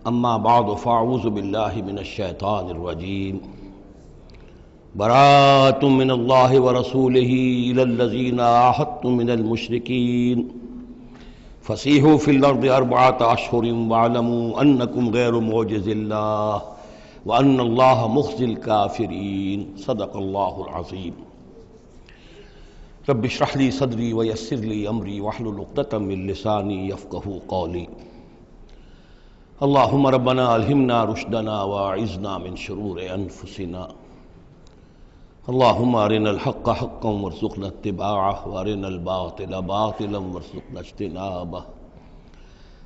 اما بعد فاعوذ باللہ من الشیطان الرجیم براءۃ من اللہ ورسولہ الی الذین عاہدتم من المشرکین فسیحوا فی الارض اربعۃ اشہر واعلموا انکم غیر معجز اللہ وان اللہ مخزی الکافرین صدق اللہ العظیم۔ رب اشرح لی صدری ویسر لی امری واحلل عقدۃ من لسانی یفقہوا قولی۔ اللہم ربنا الہمنا رشدنا واعذنا من شرور انفسنا۔ اللہم ارنا الحق حقا وارزقنا اتباعہ وارنا الباطل باطلا وارزقنا اجتنابہ۔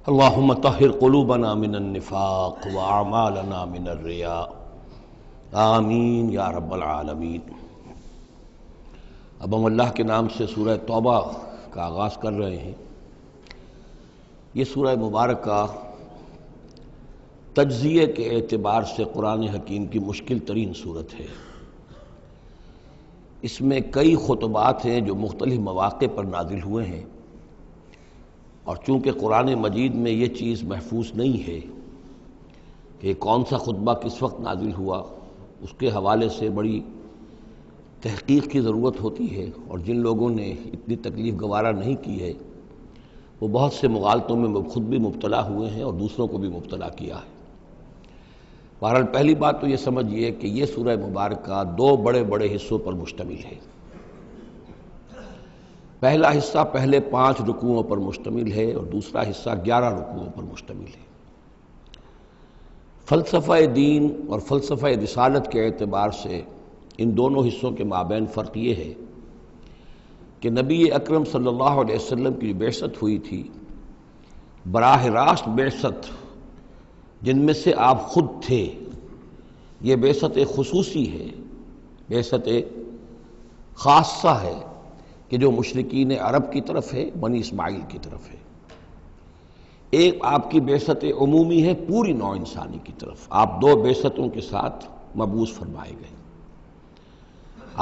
اللہم طہر قلوبنا من النفاق واعمالنا من الرياء، آمین یا رب العالمین۔ اب ہم اللہ کے نام سے سورہ توبہ کا آغاز کر رہے ہیں۔ یہ سورہ مبارکہ تجزیے کے اعتبار سے قرآن حکیم کی مشکل ترین صورت ہے۔ اس میں کئی خطبات ہیں جو مختلف مواقع پر نازل ہوئے ہیں، اور چونکہ قرآن مجید میں یہ چیز محفوظ نہیں ہے کہ کون سا خطبہ کس وقت نازل ہوا، اس کے حوالے سے بڑی تحقیق کی ضرورت ہوتی ہے، اور جن لوگوں نے اتنی تکلیف گوارا نہیں کی ہے وہ بہت سے مغالطوں میں خود بھی مبتلا ہوئے ہیں اور دوسروں کو بھی مبتلا کیا ہے۔ بہرحال پہلی بات تو یہ سمجھیے کہ یہ سورہ مبارکہ دو بڑے بڑے حصوں پر مشتمل ہے۔ پہلا حصہ پہلے 5 رکوعوں پر مشتمل ہے اور دوسرا حصہ 11 رکوعوں پر مشتمل ہے۔ فلسفہ دین اور فلسفہ رسالت کے اعتبار سے ان دونوں حصوں کے مابین فرق یہ ہے کہ نبی اکرم صلی اللہ علیہ وسلم کی بعثت ہوئی تھی، براہ راست بعثت جن میں سے آپ خود تھے، یہ بعثت خصوصی ہے، بعثت خاصہ ہے کہ جو مشرکین عرب کی طرف ہے، بنی اسماعیل کی طرف ہے۔ ایک آپ کی بعثت عمومی ہے پوری نوع انسانی کی طرف۔ آپ دو بعثتوں کے ساتھ مبعوث فرمائے گئے۔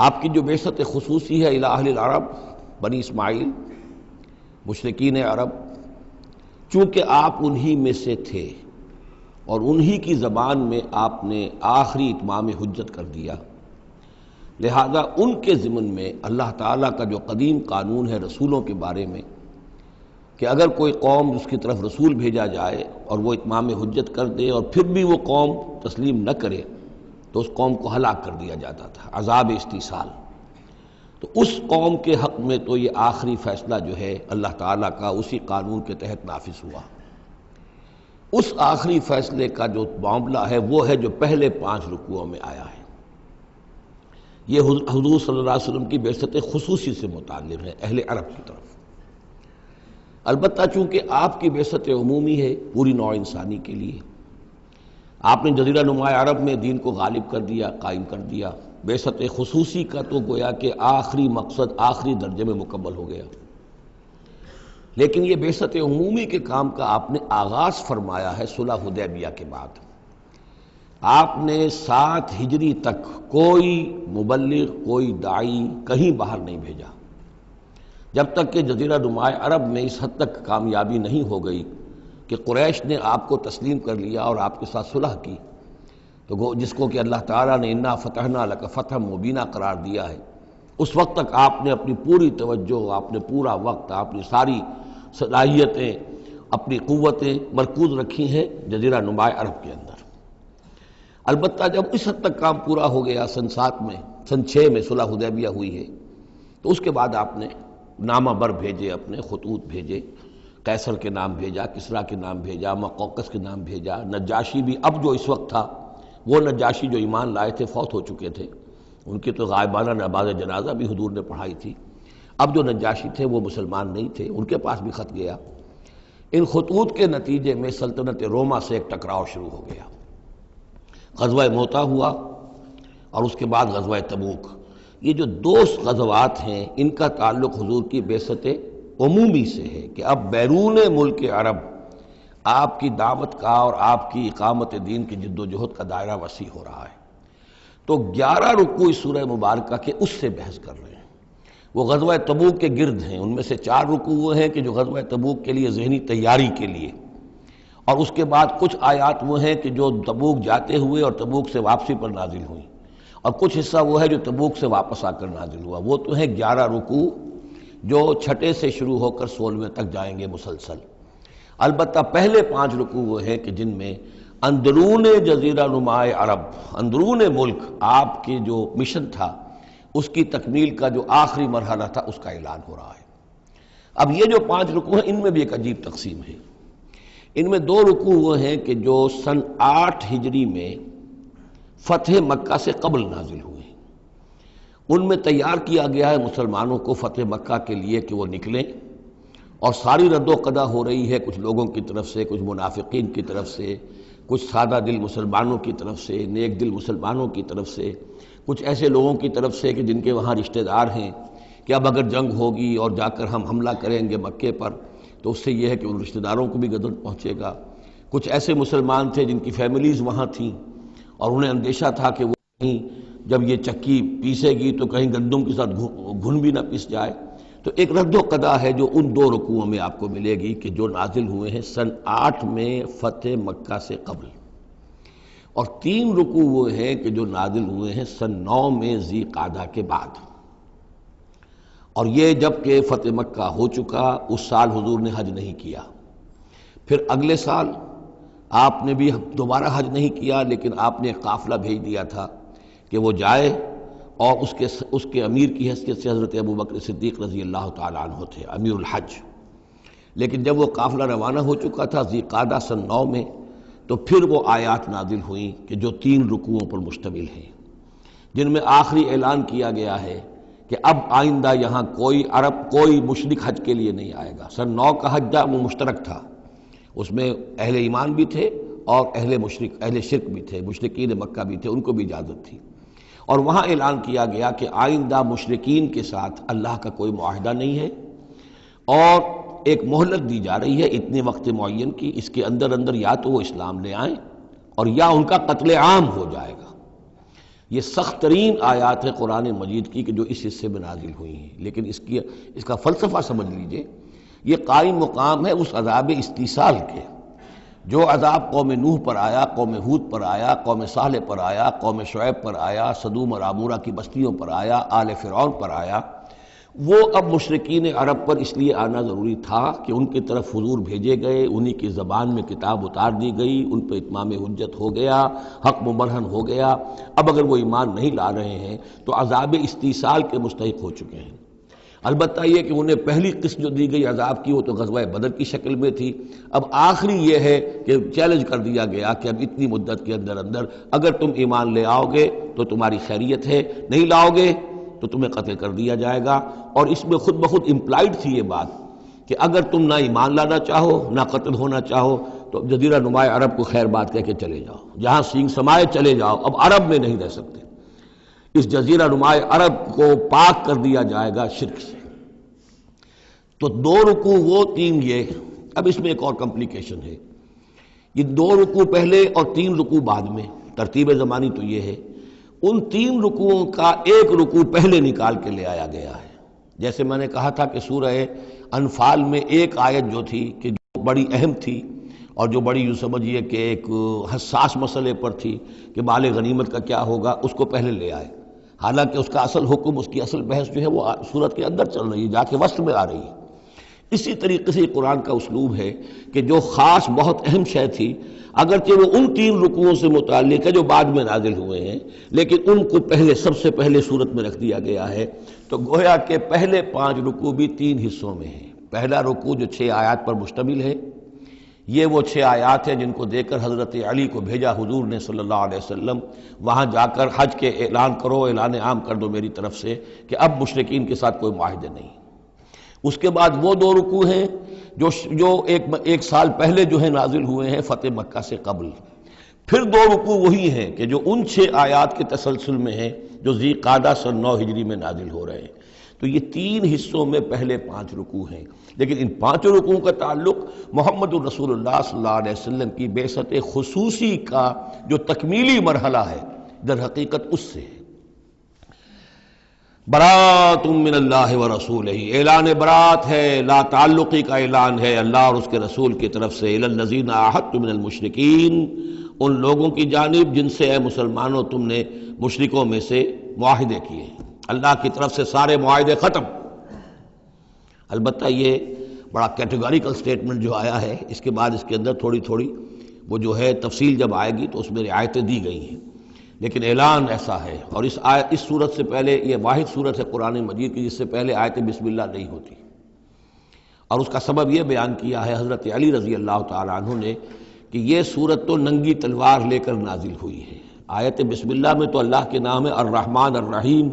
آپ کی جو بعثت خصوصی ہے الی اہل العرب، بنی اسماعیل، مشرکین عرب، چونکہ آپ انہی میں سے تھے اور انہی کی زبان میں آپ نے آخری اتمام حجت کر دیا، لہذا ان کے ضمن میں اللہ تعالیٰ کا جو قدیم قانون ہے رسولوں کے بارے میں کہ اگر کوئی قوم اس کی طرف رسول بھیجا جائے اور وہ اتمام حجت کر دے اور پھر بھی وہ قوم تسلیم نہ کرے تو اس قوم کو ہلاک کر دیا جاتا تھا، عذاب استیصال۔ تو اس قوم کے حق میں تو یہ آخری فیصلہ جو ہے اللہ تعالیٰ کا اسی قانون کے تحت نافذ ہوا۔ اس آخری فیصلے کا جو معاملہ ہے وہ ہے جو پہلے 5 رکوعوں میں آیا ہے۔ یہ حضور صلی اللہ علیہ وسلم کی بعثت خصوصی سے متعلق ہے، اہل عرب کی طرف۔ البتہ چونکہ آپ کی بعثت عمومی ہے پوری نوع انسانی کے لیے، آپ نے جزیرہ نما عرب میں دین کو غالب کر دیا، قائم کر دیا۔ بعثت خصوصی کا تو گویا کہ آخری مقصد آخری درجے میں مکمل ہو گیا، لیکن یہ بعثت عمومی کے کام کا آپ نے آغاز فرمایا ہے صلح حدیبیہ کے بعد۔ آپ نے 7 ہجری تک کوئی مبلغ، کوئی داعی کہیں باہر نہیں بھیجا، جب تک کہ جزیرہ نما عرب میں اس حد تک کامیابی نہیں ہو گئی کہ قریش نے آپ کو تسلیم کر لیا اور آپ کے ساتھ صلح کی، تو جس کو کہ اللہ تعالیٰ نے انا فتحنا لک فتحا مبینا قرار دیا ہے، اس وقت تک آپ نے اپنی پوری توجہ، آپ نے پورا وقت، اپنی ساری صلاحیتیں، اپنی قوتیں مرکوز رکھی ہیں جزیرہ نما عرب کے اندر۔ البتہ جب اس حد تک کام پورا ہو گیا سن 7 میں، سن 6 میں صلح حدیبیہ ہوئی ہے، تو اس کے بعد آپ نے نامہ بر بھیجے، اپنے خطوط بھیجے، قیصر کے نام بھیجا، کسریٰ کے نام بھیجا، مقوقس کے نام بھیجا، نجاشی بھی اب جو اس وقت تھا، وہ نجاشی جو ایمان لائے تھے فوت ہو چکے تھے، ان کی تو غائبانہ نماز جنازہ بھی حضور نے پڑھائی تھی۔ اب جو نجاشی تھے وہ مسلمان نہیں تھے، ان کے پاس بھی خط گیا۔ ان خطوط کے نتیجے میں سلطنت روما سے ایک ٹکراؤ شروع ہو گیا۔ غزوہ موتا ہوا اور اس کے بعد غزوہ تبوک۔ یہ جو 2 غزوات ہیں ان کا تعلق حضور کی بعثت عمومی سے ہے کہ اب بیرون ملک عرب آپ کی دعوت کا اور آپ کی اقامت دین کی جد و جہد کا دائرہ وسیع ہو رہا ہے۔ تو 11 رکوع اس سورہ مبارکہ کے اس سے بحث کر رہے ہیں، وہ غزوہ تبوک کے گرد ہیں۔ ان میں سے 4 رکوع وہ ہیں کہ جو غزوہ تبوک کے لیے ذہنی تیاری کے لیے، اور اس کے بعد کچھ آیات وہ ہیں کہ جو تبوک جاتے ہوئے اور تبوک سے واپسی پر نازل ہوئیں، اور کچھ حصہ وہ ہے جو تبوک سے واپس آ کر نازل ہوا۔ وہ تو ہیں 11 رکوع جو چھٹے سے شروع ہو کر 16ویں تک جائیں گے مسلسل۔ البتہ پہلے 5 رکوع وہ ہیں کہ جن میں اندرون جزیرہ نما عرب، اندرون ملک آپ کی جو مشن تھا اس کی تکمیل کا جو آخری مرحلہ تھا اس کا اعلان ہو رہا ہے۔ اب یہ جو 5 رکوع ہیں ان میں بھی ایک عجیب تقسیم ہے۔ ان میں 2 رکوع وہ ہیں کہ جو سن 8 ہجری میں فتح مکہ سے قبل نازل ہوئے، ان میں تیار کیا گیا ہے مسلمانوں کو فتح مکہ کے لیے کہ وہ نکلیں، اور ساری رد و قدا ہو رہی ہے کچھ لوگوں کی طرف سے، کچھ منافقین کی طرف سے، کچھ سادہ دل مسلمانوں کی طرف سے، نیک دل مسلمانوں کی طرف سے، کچھ ایسے لوگوں کی طرف سے کہ جن کے وہاں رشتہ دار ہیں کہ اب اگر جنگ ہوگی اور جا کر ہم حملہ کریں گے مکے پر تو اس سے یہ ہے کہ ان رشتہ داروں کو بھی غضب پہنچے گا۔ کچھ ایسے مسلمان تھے جن کی فیملیز وہاں تھیں اور انہیں اندیشہ تھا کہ وہ کہیں جب یہ چکی پیسے گی تو کہیں گندم کے ساتھ گھن بھی نہ پیس جائے۔ تو ایک رد و قدا ہے جو ان 2 رکوعوں میں آپ کو ملے گی کہ جو نازل ہوئے ہیں سن 8 میں فتح مکہ سے قبل، اور 3 رکوع وہ ہیں کہ جو نازل ہوئے ہیں سن 9 میں ذی قعدہ کے بعد۔ اور یہ جب کہ فتح مکہ ہو چکا، اس سال حضور نے حج نہیں کیا، پھر اگلے سال آپ نے بھی دوبارہ حج نہیں کیا، لیکن آپ نے ایک قافلہ بھیج دیا تھا کہ وہ جائے، اور اس کے امیر کی حیثیت سے حضرت ابوبکر صدیق رضی اللہ تعالیٰ عنہ تھے امیر الحج۔ لیکن جب وہ قافلہ روانہ ہو چکا تھا ذی قعدہ سن 9 میں، تو پھر وہ آیات نازل ہوئیں کہ جو 3 رکوعوں پر مشتمل ہیں، جن میں آخری اعلان کیا گیا ہے کہ اب آئندہ یہاں کوئی عرب، کوئی مشرک حج کے لیے نہیں آئے گا۔ سن 9 کا حج وہ مشترک تھا، اس میں اہل ایمان بھی تھے اور اہل شرک بھی تھے، مشرکین مکہ بھی تھے، ان کو بھی اجازت تھی۔ اور وہاں اعلان کیا گیا کہ آئندہ مشرکین کے ساتھ اللہ کا کوئی معاہدہ نہیں ہے، اور ایک مہلت دی جا رہی ہے اتنے وقت معین کی، اس کے اندر اندر یا تو وہ اسلام لے آئیں اور یا ان کا قتل عام ہو جائے گا۔ یہ سخت ترین آیات ہے قرآن مجید کی کہ جو اس حصے میں نازل ہوئی ہیں، لیکن اس کا فلسفہ سمجھ لیجئے، یہ قائم مقام ہے اس عذاب استیصال کے جو عذاب قوم نوح پر آیا، قوم ہود پر آیا، قوم صالح پر آیا، قوم شعیب پر آیا، سدوم اور عمورہ کی بستیوں پر آیا، آل فرعون پر آیا۔ وہ اب مشرکین عرب پر اس لیے آنا ضروری تھا کہ ان کی طرف حضور بھیجے گئے، انہی کی زبان میں کتاب اتار دی گئی، ان پہ اتمام حجت ہو گیا، حق مبرہن ہو گیا۔ اب اگر وہ ایمان نہیں لا رہے ہیں تو عذاب استیصال کے مستحق ہو چکے ہیں۔ البتہ یہ کہ انہیں پہلی قسط جو دی گئی عذاب کی وہ تو غزوہ بدر کی شکل میں تھی، اب آخری یہ ہے کہ چیلنج کر دیا گیا کہ اب اتنی مدت کے اندر اندر اگر تم ایمان لے آؤ گے تو تمہاری خیریت ہے، نہیں لاؤ گے تو تمہیں قتل کر دیا جائے گا۔ اور اس میں خود بخود امپلائڈ تھی یہ بات کہ اگر تم نہ ایمان لانا چاہو نہ قتل ہونا چاہو تو جزیرہ نماء عرب کو خیر بات کہہ کے چلے جاؤ، جہاں سینگ سمائے چلے جاؤ، اب عرب میں نہیں رہ سکتے۔ اس جزیرہ نماء عرب کو پاک کر دیا جائے گا شرک سے۔ تو 2 رکوع وہ 3 یہ۔ اب اس میں ایک اور کمپلیکیشن ہے، یہ 2 رکوع پہلے اور 3 رکوع بعد میں، ترتیب زمانی تو یہ ہے، ان 3 رکوعوں کا ایک رکوع پہلے نکال کے لے آیا گیا ہے۔ جیسے میں نے کہا تھا کہ سورہ انفال میں ایک آیت جو تھی کہ جو بڑی اہم تھی اور جو بڑی یوں سمجھیے کہ ایک حساس مسئلے پر تھی کہ مال غنیمت کا کیا ہوگا، اس کو پہلے لے آئے، حالانکہ اس کا اصل حکم، اس کی اصل بحث جو ہے وہ سورت کے اندر چل رہی ہے، جا کے وسط میں آ رہی ہے۔ اسی طریقے سے قرآن کا اسلوب ہے کہ جو خاص بہت اہم شے تھی، اگرچہ وہ ان 3 رکوعوں سے متعلق ہے جو بعد میں نازل ہوئے ہیں، لیکن ان کو پہلے سب سے پہلے صورت میں رکھ دیا گیا ہے۔ تو گویا کہ پہلے 5 رکوع بھی 3 حصوں میں ہیں۔ پہلا رکوع جو 6 آیات پر مشتمل ہے، یہ وہ 6 آیات ہیں جن کو دے کر حضرت علی کو بھیجا حضور نے صلی اللہ علیہ وسلم، وہاں جا کر حج کے اعلان کرو، اعلان عام کر دو میری طرف سے کہ اب مشرکین کے ساتھ کوئی معاہدے نہیں۔ اس کے بعد وہ 2 رکوع ہیں جو ایک سال پہلے جو ہے نازل ہوئے ہیں فتح مکہ سے قبل۔ پھر 2 رکوع وہی ہیں کہ جو ان 6 آیات کے تسلسل میں ہیں جو ذی قعدہ سن 9 ہجری میں نازل ہو رہے ہیں۔ تو یہ 3 حصوں میں پہلے 5 رکوع ہیں، لیکن ان 5 رکوعوں کا تعلق محمد الرسول اللہ صلی اللہ علیہ وسلم کی بعثت خصوصی کا جو تکمیلی مرحلہ ہے در حقیقت اس سے ہے۔ برات من اللہ ورسولہ، اعلان برات ہے، لا تعلقی کا اعلان ہے اللہ اور اس کے رسول کی طرف سے، الی الذین عاہدتم من المشرکین، ان لوگوں کی جانب جن سے اے مسلمانوں تم نے مشرکوں میں سے معاہدے کیے ہیں، اللہ کی طرف سے سارے معاہدے ختم۔ البتہ یہ بڑا کیٹیگوریکل سٹیٹمنٹ جو آیا ہے، اس کے بعد اس کے اندر تھوڑی تھوڑی وہ جو ہے تفصیل جب آئے گی تو اس میں رعایتیں دی گئی ہیں، لیکن اعلان ایسا ہے۔ اور اس صورت سے پہلے، یہ واحد صورت ہے قرآن مجید کی جس سے پہلے آیت بسم اللہ نہیں ہوتی، اور اس کا سبب یہ بیان کیا ہے حضرت علی رضی اللہ تعالیٰ عنہ نے کہ یہ صورت تو ننگی تلوار لے کر نازل ہوئی ہے۔ آیت بسم اللہ میں تو اللہ کے نام ہے الرحمن الرحیم،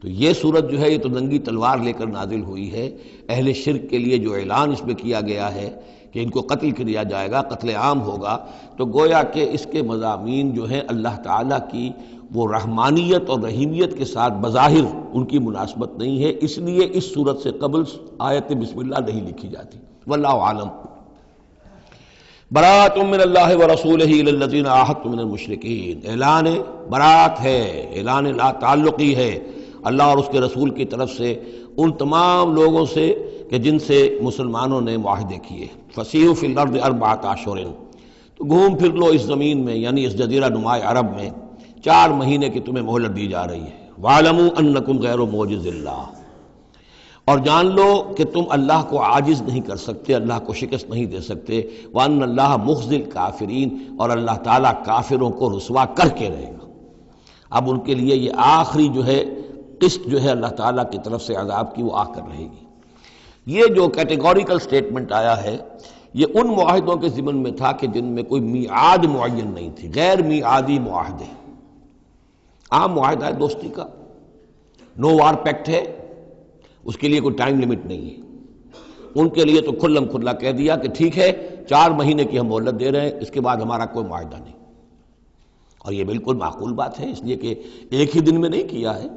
تو یہ صورت جو ہے یہ تو ننگی تلوار لے کر نازل ہوئی ہے۔ اہل شرک کے لیے جو اعلان اس میں کیا گیا ہے کہ ان کو قتل کیا جائے گا، قتل عام ہوگا، تو گویا کہ اس کے مضامین جو ہیں اللہ تعالیٰ کی وہ رحمانیت اور رحیمیت کے ساتھ بظاہر ان کی مناسبت نہیں ہے، اس لیے اس صورت سے قبل آیت بسم اللہ نہیں لکھی جاتی۔ واللہ عالم۔ برات من اللہ ورسولہ الی الذین عاہدتم من المشرکین، اعلان برات ہے، اعلان لا تعلقی ہے اللہ اور اس کے رسول کی طرف سے ان تمام لوگوں سے کہ جن سے مسلمانوں نے معاہدے کیے۔ فسیحوا فی الارض اربعۃ اشہر، تو گھوم پھر لو اس زمین میں، یعنی اس جزیرہ نما عرب میں 4 مہینے کی تمہیں مہلت دی جا رہی ہے۔ وَاعْلَمُوا أَنَّكُمْ غَيْرُ مُعْجِزِ اللَّهِ، اور جان لو کہ تم اللہ کو عاجز نہیں کر سکتے، اللہ کو شکست نہیں دے سکتے۔ وَأَنَّ اللَّهَ مُخْزِي الْكَافِرِينَ، اور اللہ تعالیٰ کافروں کو رسوا کر کے رہے گا۔ اب ان کے لیے یہ آخری جو ہے قسط جو ہے اللہ تعالیٰ کی طرف سے عذاب کی وہ آ کر رہے گی۔ یہ جو کیٹیگوریکل سٹیٹمنٹ آیا ہے یہ ان معاہدوں کے ضمن میں تھا کہ جن میں کوئی میعاد معین نہیں تھی، غیر میعادی معاہدے۔ عام معاہدہ ہے دوستی کا، نو وار پیکٹ ہے، اس کے لیے کوئی ٹائم لمٹ نہیں ہے۔ ان کے لیے تو کھلم کھلا کہہ دیا کہ ٹھیک ہے 4 مہینے کی ہم مہلت دے رہے ہیں، اس کے بعد ہمارا کوئی معاہدہ نہیں۔ اور یہ بالکل معقول بات ہے، اس لیے کہ ایک ہی دن میں نہیں کیا ہے۔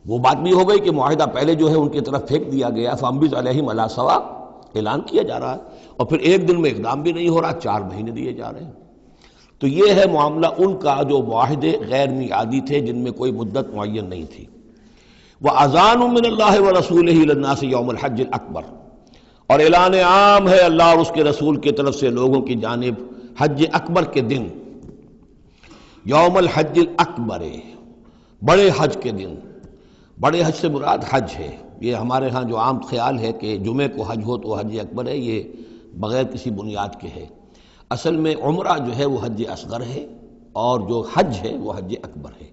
وہ بات بھی ہو گئی کہ معاہدہ پہلے جو ہے ان کی طرف پھینک دیا گیا، فَأَنبِذْ عَلَيْهِمْ عَلَىٰ سَوَاءٍ، اعلان کیا جا رہا ہے، اور پھر ایک دن میں اقدام بھی نہیں ہو رہا، 4 مہینے دیے جا رہے ہیں۔ تو یہ ہے معاملہ ان کا جو معاہدے غیر میعادی تھے جن میں کوئی مدت معین نہیں تھی۔ وَأَذَانٌ مِّنَ اللَّهِ وَرَسُولِهِ إِلَى النَّاسِ يَوْمَ الْحَجِّ الْأَكْبَرِ، اور اعلان عام ہے اللہ اور اس کے رسول کی طرف سے لوگوں کی جانب حج اکبر کے دن، یوم الحج الاکبر، بڑے حج کے دن۔ بڑے حج سے مراد حج ہے، یہ ہمارے ہاں جو عام خیال ہے کہ جمعے کو حج ہو تو حج اکبر ہے، یہ بغیر کسی بنیاد کے ہے۔ اصل میں عمرہ جو ہے وہ حج اصغر ہے، اور جو حج ہے وہ حج اکبر ہے۔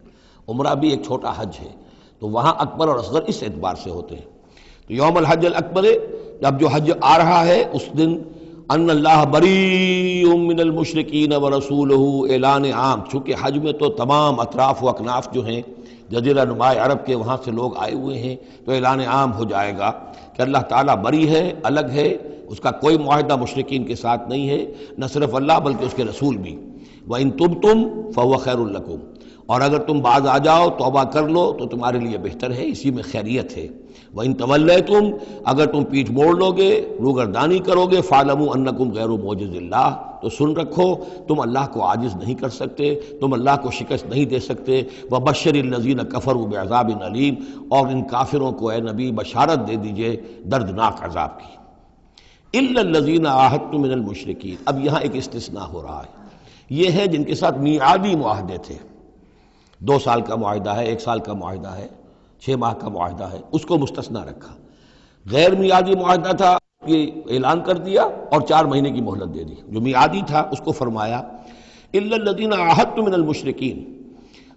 عمرہ بھی ایک چھوٹا حج ہے، تو وہاں اکبر اور اصغر اس اعتبار سے ہوتے ہیں۔ تو یوم الحج الاکبر، جب جو حج آ رہا ہے اس دن، ان اللہ بریء من المشرکین ورسولہ، اعلان عام، چونکہ حج میں تو تمام اطراف و اکناف جو ہیں جزیرہ نما عرب کے وہاں سے لوگ آئے ہوئے ہیں، تو اعلان عام ہو جائے گا کہ اللہ تعالیٰ بری ہے، الگ ہے، اس کا کوئی معاہدہ مشرکین کے ساتھ نہیں ہے، نہ صرف اللہ بلکہ اس کے رسول بھی۔ وَإِن تُبْتُمْ فَهُوَ خَيْرٌ لَكُمْ، اور اگر تم باز آ جاؤ، توبہ کر لو تو تمہارے لیے بہتر ہے، اسی میں خیریت ہے۔ وَإِن تَوَلَّيْتُمْ، اگر تم پیٹھ موڑ لو گے، روگردانی کرو گے، فَاعْلَمُوا أَنَّكُمْ غَيْرُ مُعْجِزِ اللَّهِ، تو سن رکھو تم اللہ کو عاجز نہیں کر سکتے، تم اللہ کو شکست نہیں دے سکتے۔ وَبَشِّرِ الَّذِينَ كَفَرُوا بِعَذَابٍ أَلِيمٍ، اور ان کافروں کو اے نبی بشارت دے دیجئے دردناک عذاب کی۔ إِلَّا الَّذِينَ عَاهَدتُّم مِّنَ الْمُشْرِكِينَ، اب یہاں ایک استثناء ہو رہا ہے، یہ ہے جن کے ساتھ میعادی معاہدے تھے، 2 سال کا معاہدہ ہے، 1 سال کا معاہدہ ہے، 6 ماہ کا معاہدہ ہے، اس کو مستثنیٰ رکھا۔ غیر میعادی معاہدہ تھا، یہ اعلان کر دیا اور 4 مہینے کی مہلت دے دی۔ جو میعادی تھا اس کو فرمایا الا الذین عاہدتم من المشرکین،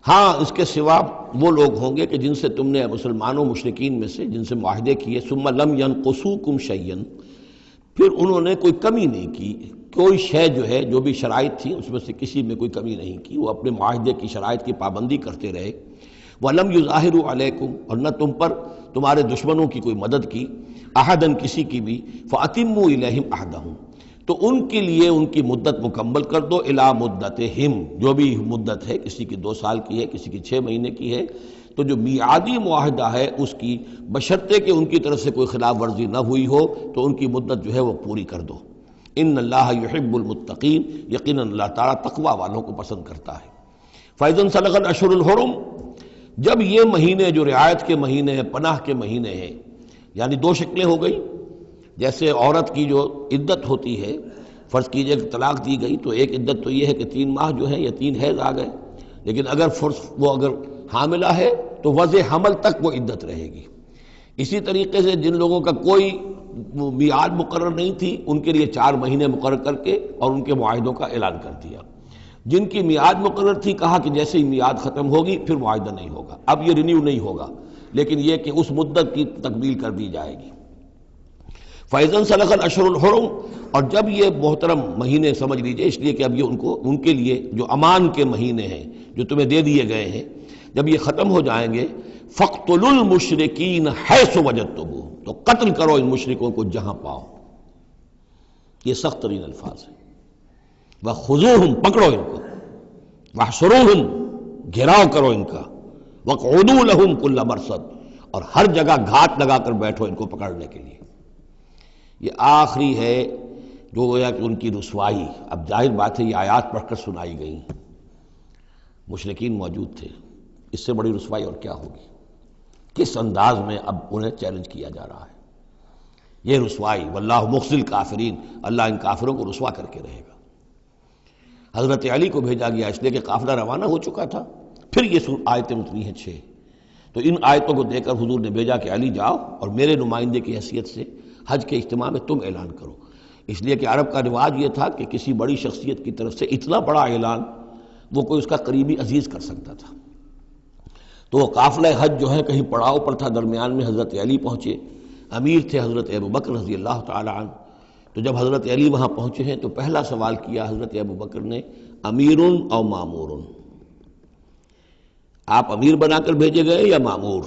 ہاں اس کے سوا وہ لوگ ہوں گے کہ جن سے تم نے مسلمانوں مشرکین میں سے جن سے معاہدے کیے، ثم لم ینقصوکم شیئا، پھر انہوں نے کوئی کمی نہیں کی، کوئی شے جو ہے جو بھی شرائط تھی اس میں سے کسی میں کوئی کمی نہیں کی، وہ اپنے معاہدے کی شرائط کی پابندی کرتے رہے۔ وَلَمْ يُظَاهِرُوا عَلَيْكُمْ، اور نہ تم پر تمہارے دشمنوں کی کوئی مدد کی، احدن کسی کی بھی، فَأَتِمُّوا إِلَيْهِمْ عَهْدَهُمْ، تو ان کے لیے ان کی مدت مکمل کر دو، اِلَى مُدَّتِهِمْ، جو بھی مدت ہے، کسی کی 2 سال کی ہے، کسی کی 6 مہینے کی ہے، تو جو میعادی معاہدہ ہے اس کی بشرطے کہ ان کی طرف سے کوئی خلاف ورزی نہ ہوئی ہو تو ان کی مدت جو ہے وہ پوری کر دو۔ ان اللہ یحب المتقین، یقیناً اللہ تعالیٰ تقوی والوں کو پسند کرتا ہے۔ فَإِذَا انْسَلَخَ الْأَشْهُرُ الْحُرُمُ، جب یہ مہینے جو رعایت کے مہینے ہیں، پناہ کے مہینے ہیں، یعنی دو شکلیں ہو گئی، جیسے عورت کی جو عدت ہوتی ہے، فرض کیجئے کہ طلاق دی گئی تو ایک عدت تو یہ ہے کہ 3 ماہ جو ہے یا 3 حیض آ گئے، لیکن اگر وہ اگر حاملہ ہے تو وضع حمل تک وہ عدت رہے گی۔ اسی طریقے سے جن لوگوں کا کوئی میعاد مقرر نہیں تھی، ان کے لیے 4 مہینے مقرر کر کے اور ان کے معاہدوں کا اعلان کر دیا۔ جن کی میعاد مقرر تھی، کہا کہ جیسے ہی میعاد ختم ہوگی پھر معاہدہ نہیں ہوگا، اب یہ رینیو نہیں ہوگا، لیکن یہ کہ اس مدت کی تکمیل کر دی جائے گی۔ فَإِذَا انسَلَخَ الْأَشْهُرُ الْحُرُمُ، اور جب یہ محترم مہینے سمجھ لیجئے، اس لیے کہ اب یہ ان کے لیے جو امان کے مہینے ہیں جو تمہیں دے دیے گئے ہیں، جب یہ ختم ہو جائیں گے، فَاقْتُلُوا الْمُشْرِكِينَ حَيْثُ وَجَدتُّمُوهُمْ، تو قتل کرو ان مشرکوں کو جہاں پاؤ۔ یہ سخت ترین الفاظ ہیں۔ وَخُذُوهُمْ، پکڑو ان کو، وَاحْصُرُوهُمْ، گھیراؤ کرو ان کا، وَاقْعُدُوا لَهُمْ كُلَّ مَرْصَدٍ، اور ہر جگہ گھات لگا کر بیٹھو ان کو پکڑنے کے لیے۔ یہ آخری ہے جو گویا کہ ان کی رسوائی، اب ظاہر بات ہے یہ آیات پڑھ کر سنائی گئی، مشرکین موجود تھے، اس سے بڑی رسوائی اور کیا ہوگی؟ کس انداز میں اب انہیں چیلنج کیا جا رہا ہے، یہ رسوائی، واللہ مخزی الکافرین، اللہ ان کافروں کو رسوا کر کے رہے گا۔ حضرت علی کو بھیجا گیا اس لیے کہ قافلہ روانہ ہو چکا تھا، پھر یہ آیتیں اتری ہیں 6، تو ان آیتوں کو دے کر حضور نے بھیجا کہ علی جاؤ اور میرے نمائندے کی حیثیت سے حج کے اجتماع میں تم اعلان کرو، اس لیے کہ عرب کا رواج یہ تھا کہ کسی بڑی شخصیت کی طرف سے اتنا بڑا اعلان وہ کوئی اس کا قریبی عزیز کر سکتا تھا۔ تو وہ قافلہ حج جو ہے کہیں پڑاؤ پر تھا، درمیان میں حضرت علی پہنچے، امیر تھے حضرت ابوبکر رضی اللہ تعالی عنہ۔ تو جب حضرت علی وہاں پہنچے ہیں تو پہلا سوال کیا حضرت ابوبکر نے، امیر او مامور، آپ امیر بنا کر بھیجے گئے یا مامور؟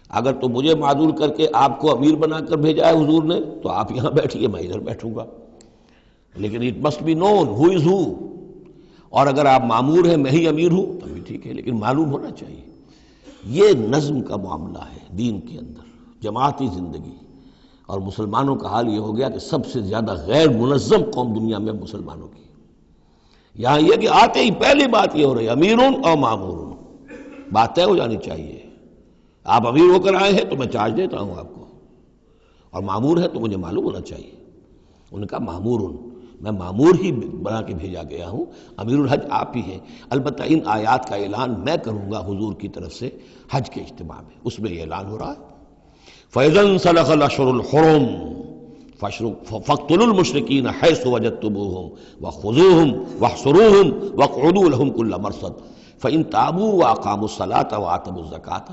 اگر تو مجھے معذور کر کے آپ کو امیر بنا کر بھیجا ہے حضور نے تو آپ یہاں بیٹھیے، میں ادھر بیٹھوں گا، لیکن اٹ مسٹ بی نون ہو از ہو، اور اگر آپ مامور ہیں میں ہی امیر ہوں تو بھی ٹھیک ہے، لیکن معلوم ہونا چاہیے۔ یہ نظم کا معاملہ ہے دین کے اندر، جماعتی زندگی، اور مسلمانوں کا حال یہ ہو گیا کہ سب سے زیادہ غیر منظم قوم دنیا میں مسلمانوں کی۔ یہاں یہ کہ آتے ہی پہلی بات یہ ہو رہی ہے امیرون اور مامورون، بات طے ہو جانی چاہیے، آپ امیر ہو کر آئے ہیں تو میں چارج دیتا ہوں آپ کو، اور مامور ہے تو مجھے معلوم ہونا چاہیے۔ ان کا مامورون، میں مامور ہی بنا کے بھیجا گیا ہوں، امیر الحج آپ ہی ہیں، البتہ ان آیات کا اعلان میں کروں گا حضور کی طرف سے حج کے اجتماع میں، اس میں یہ اعلان ہو رہا ہے۔ فَإِذَا انسَلَخَ الْأَشْهُرُ الْحُرُمُ فَاقْتُلُوا الْمُشْرِكِينَ حَيْثُ وَجَدتُّمُوهُمْ وَخُذُوهُمْ وَاحْصُرُوهُمْ وَاقْعُدُوا لَهُمْ كُلَّ مَرْصَدٍ فَإِن تَابُوا وَأَقَامُوا الصَّلَاةَ وَآتَوُا الزَّكَاةَ،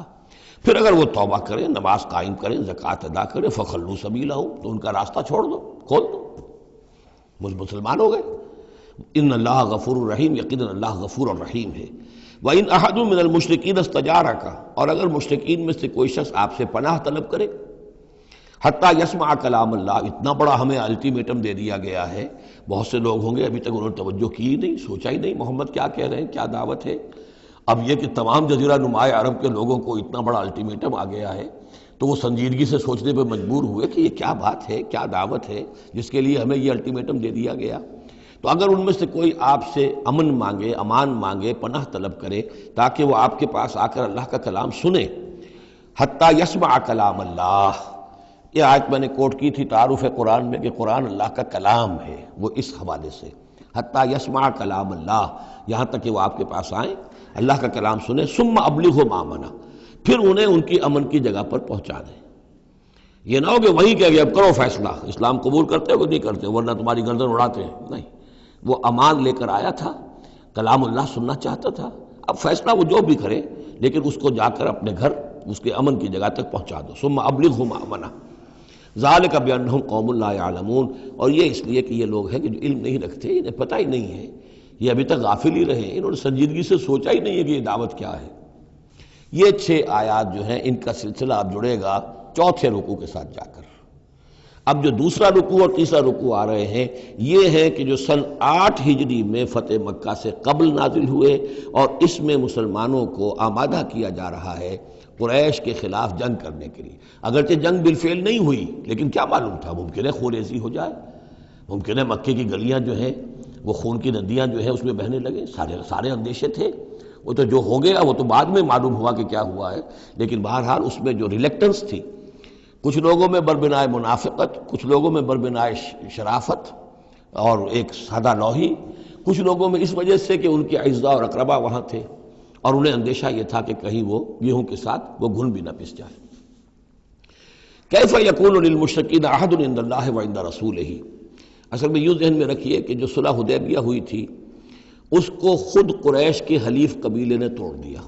پھر اگر وہ توبہ کریں، نماز قائم کریں، زکوٰۃ ادا کریں، فَخَلُّوا سَبِيلَهُمْ، تو ان کا راستہ چھوڑ دو، کھول دو، مسلمان ہو گئے۔ ان اللہ غفور الرحیم، یقیناً اللہ غفور الرحیم ہے۔ وَإِنْ أَحَدٌ مِّنَ الْمُشْرِكِينَ اسْتَجَارَكَ، اور اگر مشرکین میں سے کوئی شخص آپ سے پناہ طلب کرے، حتیٰ یسمع کلام اللہ، اتنا بڑا ہمیں الٹیمیٹم دے دیا گیا ہے، بہت سے لوگ ہوں گے ابھی تک انہوں نے توجہ کی نہیں، سوچا ہی نہیں محمد کیا کہہ رہے ہیں، کیا دعوت ہے۔ اب یہ کہ تمام جزیرہ نماء عرب کے لوگوں کو اتنا بڑا الٹیمیٹم آ گیا ہے تو وہ سنجیدگی سے سوچنے پہ مجبور ہوئے کہ یہ کیا بات ہے، کیا دعوت ہے جس کے لیے ہمیں یہ الٹیمیٹم دے دیا گیا۔ تو اگر ان میں سے کوئی آپ سے امن مانگے، امان مانگے، پناہ طلب کرے تاکہ وہ آپ کے پاس آ کر اللہ کا کلام سنے، حتیٰ یسمع کلام اللہ، یہ آیت میں نے کوٹ کی تھی تعارف قرآن میں کہ قرآن اللہ کا کلام ہے، وہ اس حوالے سے حتیٰ یسمع کلام اللہ، یہاں تک کہ وہ آپ کے پاس آئیں، اللہ کا کلام سنیں، ثم ابلغہ مامنا، پھر انہیں ان کی امن کی جگہ پر پہنچا دیں۔ یہ نہ ہو کہ وہیں کہہ گیا اب کرو فیصلہ، اسلام قبول کرتے ہو کہ نہیں کرتے، ورنہ تمہاری گردن اڑاتے ہیں، نہیں، وہ امان لے کر آیا تھا، کلام اللہ سننا چاہتا تھا، اب فیصلہ وہ جو بھی کرے لیکن اس کو جا کر اپنے گھر اس کے امن کی جگہ تک پہنچا دو۔ ثم ابلغہ مامنا ذالک بانہم قوم لا یعلمون، اور یہ اس لیے کہ یہ لوگ ہیں کہ جو علم نہیں رکھتے، انہیں پتہ ہی نہیں ہے، یہ ابھی تک غافل ہی رہے، انہوں نے سنجیدگی سے سوچا ہی نہیں ہے کہ یہ دعوت کیا ہے۔ یہ 6 آیات جو ہیں ان کا سلسلہ اب جڑے گا چوتھے رکوع کے ساتھ جا کر۔ اب جو دوسرا رکوع اور تیسرا رکوع آ رہے ہیں یہ ہے کہ جو سن 8 ہجری میں فتح مکہ سے قبل نازل ہوئے، اور اس میں مسلمانوں کو آمادہ کیا جا رہا ہے قریش کے خلاف جنگ کرنے کے لیے۔ اگرچہ جنگ بالفعل نہیں ہوئی لیکن کیا معلوم تھا، ممکن ہے خونریزی ہو جائے، ممکن ہے مکے کی گلیاں جو ہیں وہ خون کی ندیاں جو ہیں اس میں بہنے لگیں، سارے اندیشے تھے۔ وہ تو جو ہو گیا وہ تو بعد میں معلوم ہوا کہ کیا ہوا ہے، لیکن بہرحال اس میں جو ریلیکٹنس تھی، کچھ لوگوں میں بربنائے منافقت، کچھ لوگوں میں بربنائے شرافت اور ایک سادہ لوحی، کچھ لوگوں میں اس وجہ سے کہ ان کے اعزاء اور اقربا وہاں تھے اور انہیں اندیشہ یہ تھا کہ کہیں وہ گیہوں کے ساتھ وہ گھن بھی نہ پس جائے۔ کیف یکون للمشرکین عہد عند اللہ وعند رسولہ، اصل میں یوں ذہن میں رکھیے کہ جو صلح حدیبیہ ہوئی تھی اس کو خود قریش کے حلیف قبیلے نے توڑ دیا،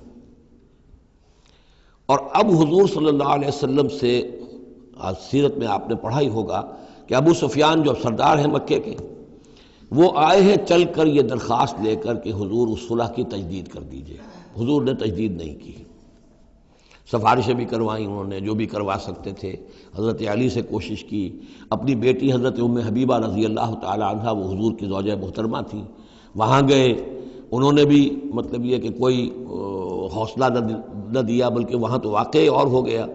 اور اب حضور صلی اللہ علیہ وسلم سے سیرت میں آپ نے پڑھا ہی ہوگا کہ ابو سفیان جو سردار ہیں مکے کے، وہ آئے ہیں چل کر یہ درخواست لے کر کہ حضور اس صلح کی تجدید کر دیجئے۔ حضور نے تجدید نہیں کی، سفارشیں بھی کروائیں انہوں نے جو بھی کروا سکتے تھے، حضرت علی سے کوشش کی، اپنی بیٹی حضرت ام حبیبہ رضی اللہ تعالی عنہا وہ حضور کی زوجہ محترمہ تھی، وہاں گئے، انہوں نے بھی مطلب یہ کہ کوئی حوصلہ نہ دیا، بلکہ وہاں تو واقعی اور ہو گیا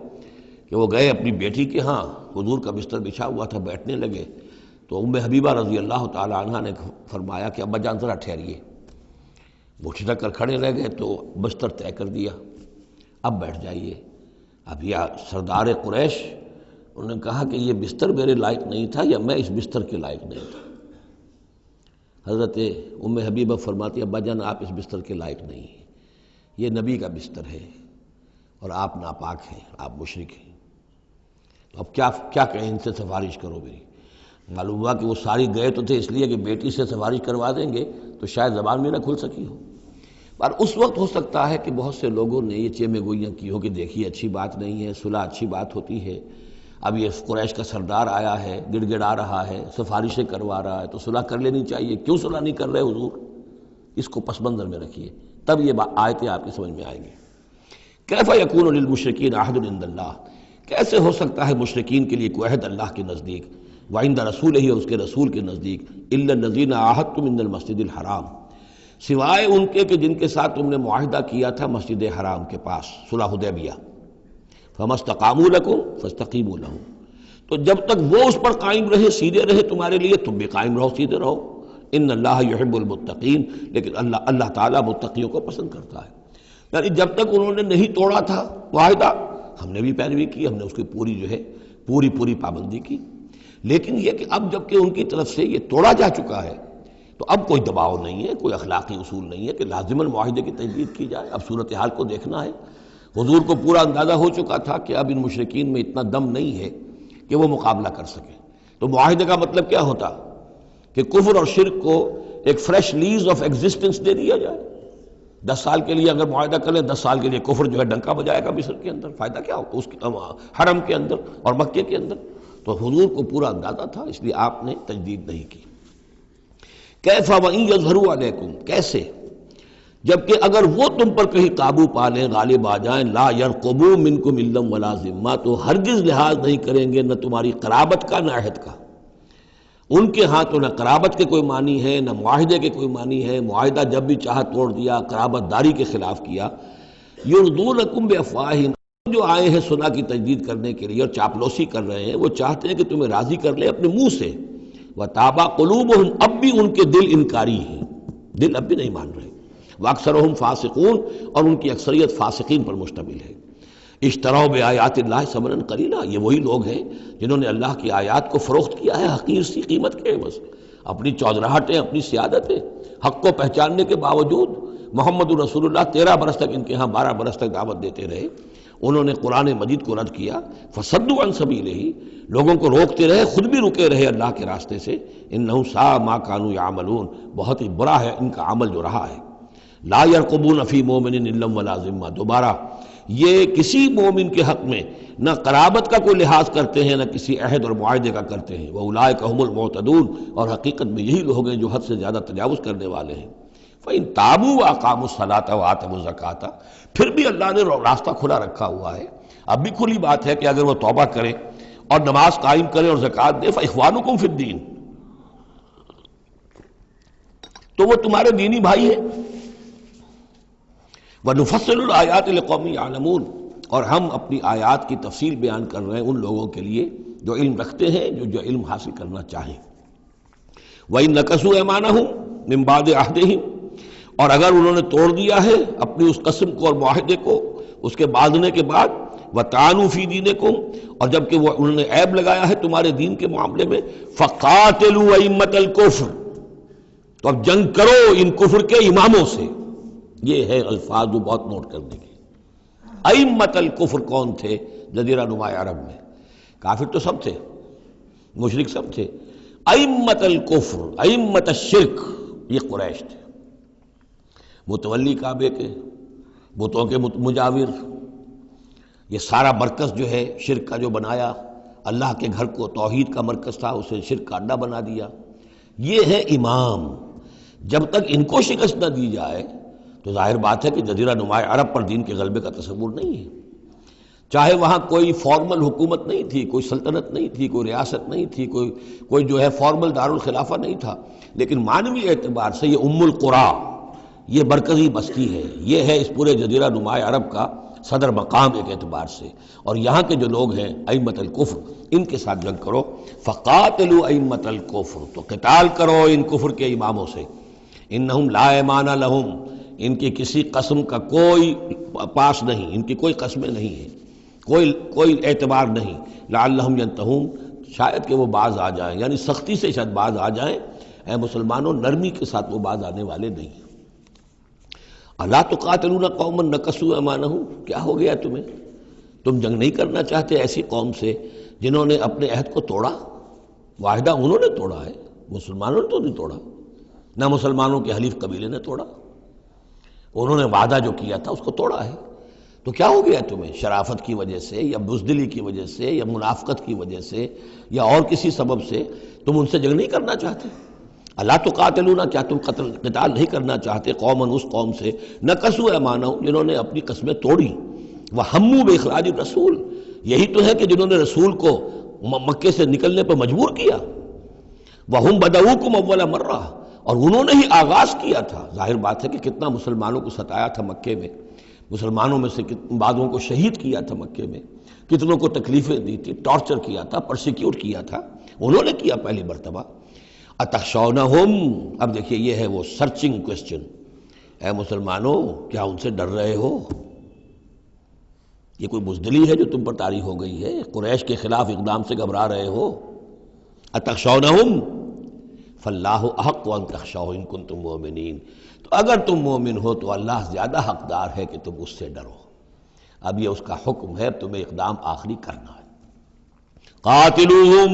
کہ وہ گئے اپنی بیٹی کے ہاں، حضور کا بستر بچھا ہوا تھا، بیٹھنے لگے تو ام حبیبہ رضی اللہ تعالی عنہا نے فرمایا کہ ابا جان ذرا ٹھہریے، وہ ٹھٹک کر کھڑے رہ گئے تو بستر طے کر دیا، اب بیٹھ جائیے۔ اب یہ سردار قریش، انہوں نے کہا کہ یہ بستر میرے لائق نہیں تھا یا میں اس بستر کے لائق نہیں تھا۔ حضرت ام حبیبہ فرماتی ابا جان آپ اس بستر کے لائق نہیں ہیں، یہ نبی کا بستر ہے اور آپ ناپاک ہیں، آپ مشرک ہیں، تو اب کیا کہیں، ان سے سفارش کرو میری۔ معلوم ہوا کہ وہ ساری گئے تو تھے اس لیے کہ بیٹی سے سفارش کروا دیں گے تو شاید زبان بھی نہ کھل سکی ہو، پر اس وقت ہو سکتا ہے کہ بہت سے لوگوں نے یہ چیمے گوئیاں کی ہو کہ دیکھیے اچھی بات نہیں ہے، صلح اچھی بات ہوتی ہے، اب یہ قریش کا سردار آیا ہے، گڑ گڑا رہا ہے، سفارشیں کروا رہا ہے، تو صلح کر لینی چاہیے، کیوں صلح نہیں کر رہے حضور؟ اس کو پس منظر میں رکھیے، تب یہ آیتیں آپ کی سمجھ میں آئیں گی۔ کیف یکون للمشرکین عہد عند اللہ، کیسے ہو سکتا ہے مشرکین کے لیے کوئی عہد اللہ کے نزدیک، وعند رسولہ اور اس کے رسول کے نزدیک، الا الذین عاہدتم من المسجد الحرام، سوائے ان کے کہ جن کے ساتھ تم نے معاہدہ کیا تھا مسجد حرام کے پاس، صلح حدیبیہ، فما استقاموا لکم فاستقیموا لہم، تو جب تک وہ اس پر قائم رہے، سیدھے رہے تمہارے لیے، تم بھی قائم رہو، سیدھے رہو۔ ان اللہ یحب المتقین، لیکن اللہ تعالیٰ متقیوں کو پسند کرتا ہے، یعنی جب تک انہوں نے نہیں توڑا تھا معاہدہ ہم نے بھی پیروی کی، ہم نے اس کی پوری پابندی کی، لیکن یہ کہ اب جب کہ ان کی طرف سے یہ توڑا جا چکا ہے تو اب کوئی دباؤ نہیں ہے، کوئی اخلاقی اصول نہیں ہے کہ لازماً معاہدے کی تجدید کی جائے، اب صورتحال کو دیکھنا ہے۔ حضور کو پورا اندازہ ہو چکا تھا کہ اب ان مشرکین میں اتنا دم نہیں ہے کہ وہ مقابلہ کر سکیں، تو معاہدے کا مطلب کیا ہوتا کہ کفر اور شرک کو ایک فریش لیز آف ایگزسٹنس دے دیا جائے۔ 10 سال کے لیے اگر معاہدہ کریں، 10 سال کے لیے کفر جو ہے ڈنکا بجائے گا مصر کے اندر، فائدہ کیا ہوگا اس حرم کے اندر اور مکے کے اندر، تو حضور کو پورا اندازہ تھا، اس لیے آپ نے تجدید نہیں کی۔ کیف وَإِن يَظْهَرُوا عَلَيْكُمْ، کیسے جبکہ اگر وہ تم پر کہیں قابو پا لیں، غالب آ جائیں، لا يرقبوا منکم الا ولا ذمہ، تو ہرگز لحاظ نہیں کریں گے نہ تمہاری قرابت کا نہ عہد کا، ان کے ہاں تو نہ قرابت کے کوئی معنی ہے نہ معاہدے کے کوئی معنی ہے، معاہدہ جب بھی چاہا توڑ دیا، قرابت داری کے خلاف کیا۔ یرضونکم بافواہہم، جو آئے ہیں صلح کی تجدید کرنے کے لیے اور چاپلوسی کر رہے ہیں، وہ چاہتے ہیں کہ تمہیں راضی کر لیں اپنے منہ سے، وتابا قلوبہم، اب بھی ان کے دل انکاری ہیں، دل اب بھی نہیں مان رہے، واکثرہم فاسقون، اور ان کی اکثریت فاسقین پر مشتمل ہے۔ اشتروا بآیات اللہ ثمنا قلیلا، یہ وہی لوگ ہیں جنہوں نے اللہ کی آیات کو فروخت کیا ہے حقیر سی قیمت کے عوض، اپنی چودراہٹیں، اپنی سیادتیں، حق کو پہچاننے کے باوجود محمد رسول اللہ 13 برس تک ان کے ہاں 12 برس تک دعوت دیتے رہے، انہوں نے قرآن مجید کو رد کیا، فصدوا عن سبیلہ، لوگوں کو روکتے رہے، خود بھی رکے رہے اللہ کے راستے سے، انہم ساء ما کانوا یعملون، بہت ہی برا ہے ان کا عمل جو رہا ہے۔ لا یرقبون فی مومن الا ولا ذمہ، دوبارہ یہ کسی مومن کے حق میں نہ قرابت کا کوئی لحاظ کرتے ہیں نہ کسی عہد اور معاہدے کا کرتے ہیں، وَأُولَٰئِکَ هُمُ الْمُعْتَدُونَ، اور حقیقت میں یہی لوگ ہیں جو حد سے زیادہ تجاوز کرنے والے ہیں۔ فَإِن تَابُوا وَأَقَامُوا الصَّلَاةَ وَآتَوُا الزَّكَاةَ، پھر بھی اللہ نے راستہ کھلا رکھا ہوا ہے، اب بھی کھلی بات ہے کہ اگر وہ توبہ کریں اور نماز قائم کریں اور زکوٰۃ دیں، فَإِخْوَانُكُمْ فِي الدِّينِ، تو وہ تمہارے دینی بھائی ہیں۔ وَنُفَصِّلُ الْآيَاتِ لِقَوْمٍ يَعْلَمُونَ، اور ہم اپنی آیات کی تفصیل بیان کر رہے ہیں ان لوگوں کے لیے جو علم رکھتے ہیں، جو علم حاصل کرنا چاہیں۔ وَإِن نَكَثُوا أَيْمَانَهُمْ مِن بَعْدِ عَهْدِهِمْ، اور اگر انہوں نے توڑ دیا ہے اپنی اس قسم کو اور معاہدے کو اس کے باندھنے کے بعد، وَطَعَنُوا فِي دِينِكُمْ، اور جب کہ وہ انہوں نے عیب لگایا ہے تمہارے دین کے معاملے میں، فَقَاتِلُوا أَئِمَّةَ الْكُفْرِ، تو اب جنگ کرو ان کفر کے اماموں سے۔ یہ ہے الفاظ جو بہت نوٹ کرنے کے۔ ائمۃ الکفر کون تھے جزیرہ نما عرب میں؟ کافر تو سب تھے، مشرک سب تھے۔ ائمۃ الکفر، ائمۃ الشرک، یہ قریش تھے، متولی کعبے کے، بتوں کے مجاور۔ یہ سارا مرکز جو ہے شرک کا جو بنایا، اللہ کے گھر کو توحید کا مرکز تھا اسے شرک کا اڈا بنا دیا۔ یہ ہے امام۔ جب تک ان کو شکست نہ دی جائے تو ظاہر بات ہے کہ جزیرہ نما عرب پر دین کے غلبے کا تصور نہیں ہے۔ چاہے وہاں کوئی فارمل حکومت نہیں تھی، کوئی سلطنت نہیں تھی، کوئی ریاست نہیں تھی، کوئی جو ہے فارمل دارالخلافہ نہیں تھا، لیکن معنوی اعتبار سے یہ ام القریٰ، یہ مرکزی بستی ہے، یہ ہے اس پورے جزیرہ نما عرب کا صدر مقام ایک اعتبار سے۔ اور یہاں کے جو لوگ ہیں ائمۃ الکفر، ان کے ساتھ جنگ کرو۔ فقاتلوا ائمۃ الکفر، تو قتال کرو ان کفر کے اماموں سے۔ انہم لا ایمان لہم، ان کی کسی قسم کا کوئی پاس نہیں، ان کی کوئی قسمیں نہیں ہیں، کوئی اعتبار نہیں۔ لعلہم ینتہون، شاید کہ وہ باز آ جائیں، یعنی سختی سے شاید باز آ جائیں۔ اے مسلمانوں، نرمی کے ساتھ وہ باز آنے والے نہیں ہیں۔ الا تقاتلون قوما نکثوا ایمانہم، کیا ہو گیا تمہیں؟ تم جنگ نہیں کرنا چاہتے ایسی قوم سے جنہوں نے اپنے عہد کو توڑا؟ معاہدہ انہوں نے توڑا ہے، مسلمانوں نے تو نہیں توڑا، نہ مسلمانوں کے حلیف قبیلے نے توڑا، انہوں نے وعدہ جو کیا تھا اس کو توڑا ہے۔ تو کیا ہو گیا تمہیں؟ شرافت کی وجہ سے یا بزدلی کی وجہ سے یا منافقت کی وجہ سے یا اور کسی سبب سے تم ان سے جنگ نہیں کرنا چاہتے؟ الا تقاتلون، کیا تم قتال نہیں کرنا چاہتے قوماً اس قوم سے نکثوا ایمانہم، جنہوں نے اپنی قسمیں توڑی، وہموا باخراج الرسول، یہی تو ہے کہ جنہوں نے رسول کو مکے سے نکلنے پر مجبور کیا، وہم بدؤکم اول مرہ، اور انہوں نے ہی آغاز کیا تھا۔ ظاہر بات ہے کہ کتنا مسلمانوں کو ستایا تھا مکے میں، مسلمانوں میں سے بعضوں کو شہید کیا تھا مکے میں، کتنوں کو تکلیفیں دی تھی، ٹارچر کیا تھا، پرسیکیوٹ کیا تھا، انہوں نے کیا پہلی مرتبہ۔ اتخشونہم، اب دیکھیے یہ ہے وہ سرچنگ کوسچن، اے مسلمانوں کیا ان سے ڈر رہے ہو؟ یہ کوئی بزدلی ہے جو تم پر طاری ہو گئی ہے؟ قریش کے خلاف اقدام سے گھبرا رہے ہو؟ اتخشونہم فاللہ احق ان تخشوہ ان کنتم مؤمنین، تو اگر تم مومن ہو تو اللہ زیادہ حقدار ہے کہ تم اس سے ڈرو۔ اب یہ اس کا حکم ہے، تمہیں اقدام آخری کرنا ہے۔ قاتلوہم،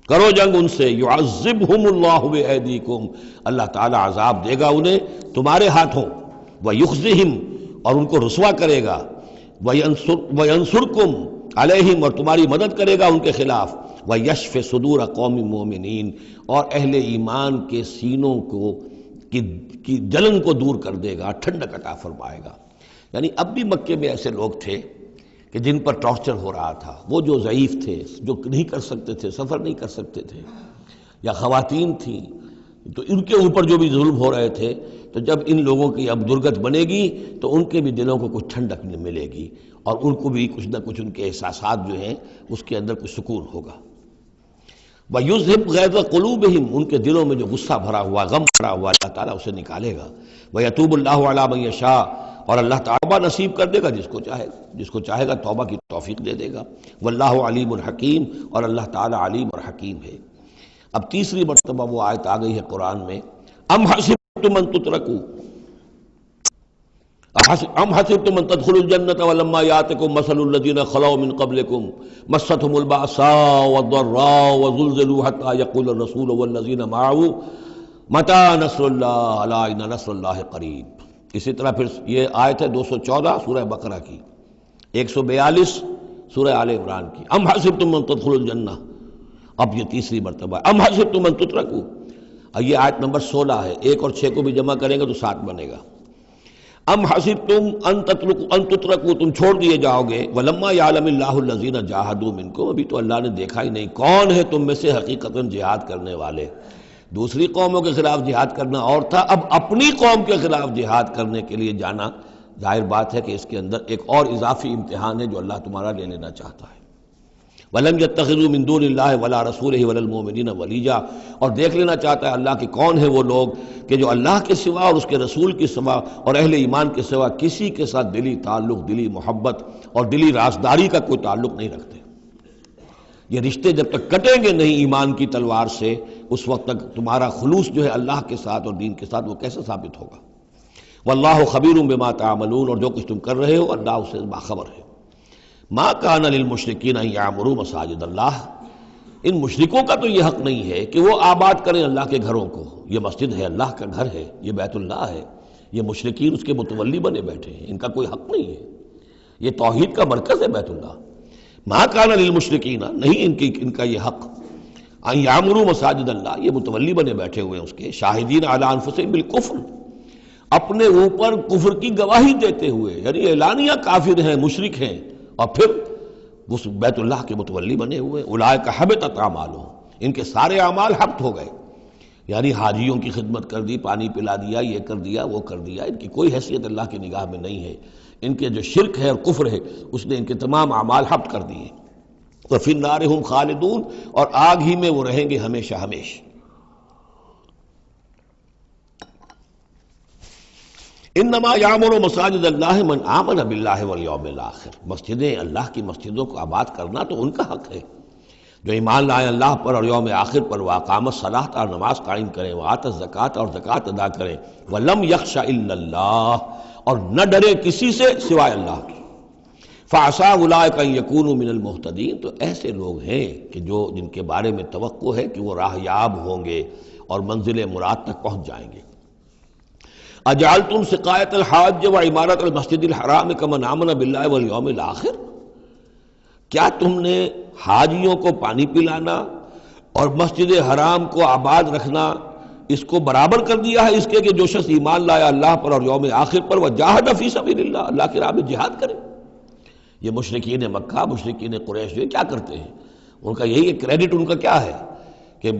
کرو جنگ ان سے، یعذبہم اللہ بایدیکم، اللہ تعالی عذاب دے گا انہیں تمہارے ہاتھوں، ویخزہم، اور ان کو رسوا کرے گا، وینصرکم علیہم، اور تمہاری مدد کرے گا ان کے خلاف، ویشف صدور قوم مومنین، اور اہل ایمان کے سینوں کو کی جلن کو دور کر دے گا، ٹھنڈک عطا فرمائے گا۔ یعنی اب بھی مکے میں ایسے لوگ تھے کہ جن پر ٹارچر ہو رہا تھا، وہ جو ضعیف تھے، جو نہیں کر سکتے تھے، سفر نہیں کر سکتے تھے، یا خواتین تھیں، تو ان کے اوپر جو بھی ظلم ہو رہے تھے، تو جب ان لوگوں کی اب درگت بنے گی تو ان کے بھی دلوں کو کچھ ٹھنڈک ملے گی، اور ان کو بھی کچھ نہ کچھ ان کے احساسات جو ہیں اس کے اندر کچھ سکون ہوگا۔ وَيُذْهِبْ غَيْظَ قُلُوبِهِمْ، ان کے دلوں میں جو غصہ بھرا ہوا، غم بھرا ہوا، اللہ تعالیٰ اسے نکالے گا۔ وَيَتُوبُ اللَّهُ عَلَىٰ مَن يَشَاءُ، اور اللہ توبہ نصیب کر دے گا جس کو چاہے گا توبہ کی توفیق دے دے گا۔ وَاللَّهُ عَلِيمٌ حَكِيمٌ، اور اللہ تعالیٰ علیم اور حکیم ہے۔ اب تیسری مرتبہ وہ آیت آ گئی ہے قرآن میں، ام حسبتم ان تترکوا، ام حسبتم ان تدخلوا الجنة ولما يأتكم مثل الذين خلوا من قبلكم مستهم البأساء والضراء وزلزلوا حتى يقول الرسول والذين معه متى نصر الله الا ان نصر الله قریب۔ اسی طرح پھر یہ آیت ہے 214 سورہ بقرہ کی، 142 سورہ آل عمران کی، ام حسبتم ان تدخلوا الجنة، اب یہ تیسری مرتبہ ہے، ام حسبتم ان تترکوا، یہ آیت نمبر 16 ہے، 1 اور 6 کو بھی جمع کریں گے تو 7 بنے گا۔ ام حسبتم ان تترکوا، تم چھوڑ دیے جاؤ گے، ولما یعلم اللہ الذین جاہدوا منکم، ابھی تو اللہ نے دیکھا ہی نہیں کون ہے تم میں سے حقیقتاً جہاد کرنے والے۔ دوسری قوموں کے خلاف جہاد کرنا اور تھا، اب اپنی قوم کے خلاف جہاد کرنے کے لیے جانا، ظاہر بات ہے کہ اس کے اندر ایک اور اضافی امتحان ہے جو اللہ تمہارا لے لینا چاہتا ہے۔ وَلَمْ يَتَّخِذُوا مِن دُونِ اللَّهِ وَلَا رَسُولِهِ وَلَا الْمُؤْمِنِينَ وَلِيًّا، اور دیکھ لینا چاہتا ہے اللہ کہ کون ہیں وہ لوگ کہ جو اللہ کے سوا اور اس کے رسول کے سوا اور اہل ایمان کے سوا کسی کے ساتھ دلی تعلق، دلی محبت اور دلی رازداری کا کوئی تعلق نہیں رکھتے۔ یہ رشتے جب تک کٹیں گے نہیں ایمان کی تلوار سے، اس وقت تک تمہارا خلوص جو ہے اللہ کے ساتھ اور دین کے ساتھ وہ کیسے ثابت ہوگا؟ واللہ خبیر بما تعملون، اور جو کچھ تم کر رہے ہو اللہ اس سے باخبر ہے۔ ما کان للمشرکین ان یعمروا مساجد اللہ، ان مشرکوں کا تو یہ حق نہیں ہے کہ وہ آباد کریں اللہ کے گھروں کو۔ یہ مسجد ہے، اللہ کا گھر ہے، یہ بیت اللہ ہے، یہ مشرکین اس کے متولی بنے بیٹھے ہیں، ان کا کوئی حق نہیں ہے۔ یہ توحید کا مرکز ہے بیت اللہ۔ ما کان للمشرکین، نہیں ان کا یہ حق، ان یعمروا مساجد اللہ، یہ متولی بنے بیٹھے ہوئے ہیں اس کے، شاہدین علی انفسہم بالکفر، اپنے اوپر کفر کی گواہی دیتے ہوئے، یعنی اعلانیہ کافر ہیں، مشرک ہیں، اور پھر اس بیت اللہ کے متولی بنے ہوئے۔ اولئک حبطت اعمالہم، ان کے سارے اعمال حبط ہو گئے، یعنی حاجیوں کی خدمت کر دی، پانی پلا دیا، یہ کر دیا، وہ کر دیا، ان کی کوئی حیثیت اللہ کی نگاہ میں نہیں ہے۔ ان کے جو شرک ہے اور کفر ہے اس نے ان کے تمام اعمال حبط کر دیے۔ وفی النار ہم خالدون، اور آگ ہی میں وہ رہیں گے ہمیشہ ہمیشہ۔ انما یعمر مساجد اللہ من آمن باللہ والیوم الآخر، مسجدیں اللہ کی مسجدوں کو آباد کرنا تو ان کا حق ہے جو ایمان لائے اللہ پر اور یوم آخر پر، واقام الصلاۃ، اور نماز قائم کریں، وآت الزکوٰۃ، اور زکوٰۃ ادا کریں، ولم یخش الا اللہ، اور نہ ڈرے کسی سے سوائے اللہ کی۔ فعسیٰ اولئک ان یکونوا من المہتدین، تو ایسے لوگ ہیں کہ جو جن کے بارے میں توقع ہے کہ وہ راہ یاب ہوں گے اور منزل مراد تک پہنچ جائیں گے۔ اجعلتم سقایۃ الحاج و عمارۃ المسجد الحرام کمن آمن باللہ والیوم الآخر، کیا تم نے حاجیوں کو پانی پلانا اور مسجد حرام کو آباد رکھنا اس کو برابر کر دیا ہے اس کے کہ جو شخص ایمان لایا اللہ پر اور یوم آخر پر، وجاہد فی سبیل اللہ، اللہ کی راہ میں جہاد کرے؟ یہ مشرکین مکہ، مشرکین قریش جو کیا کرتے ہیں، ان کا یہی کریڈٹ ان کا کیا ہے کہ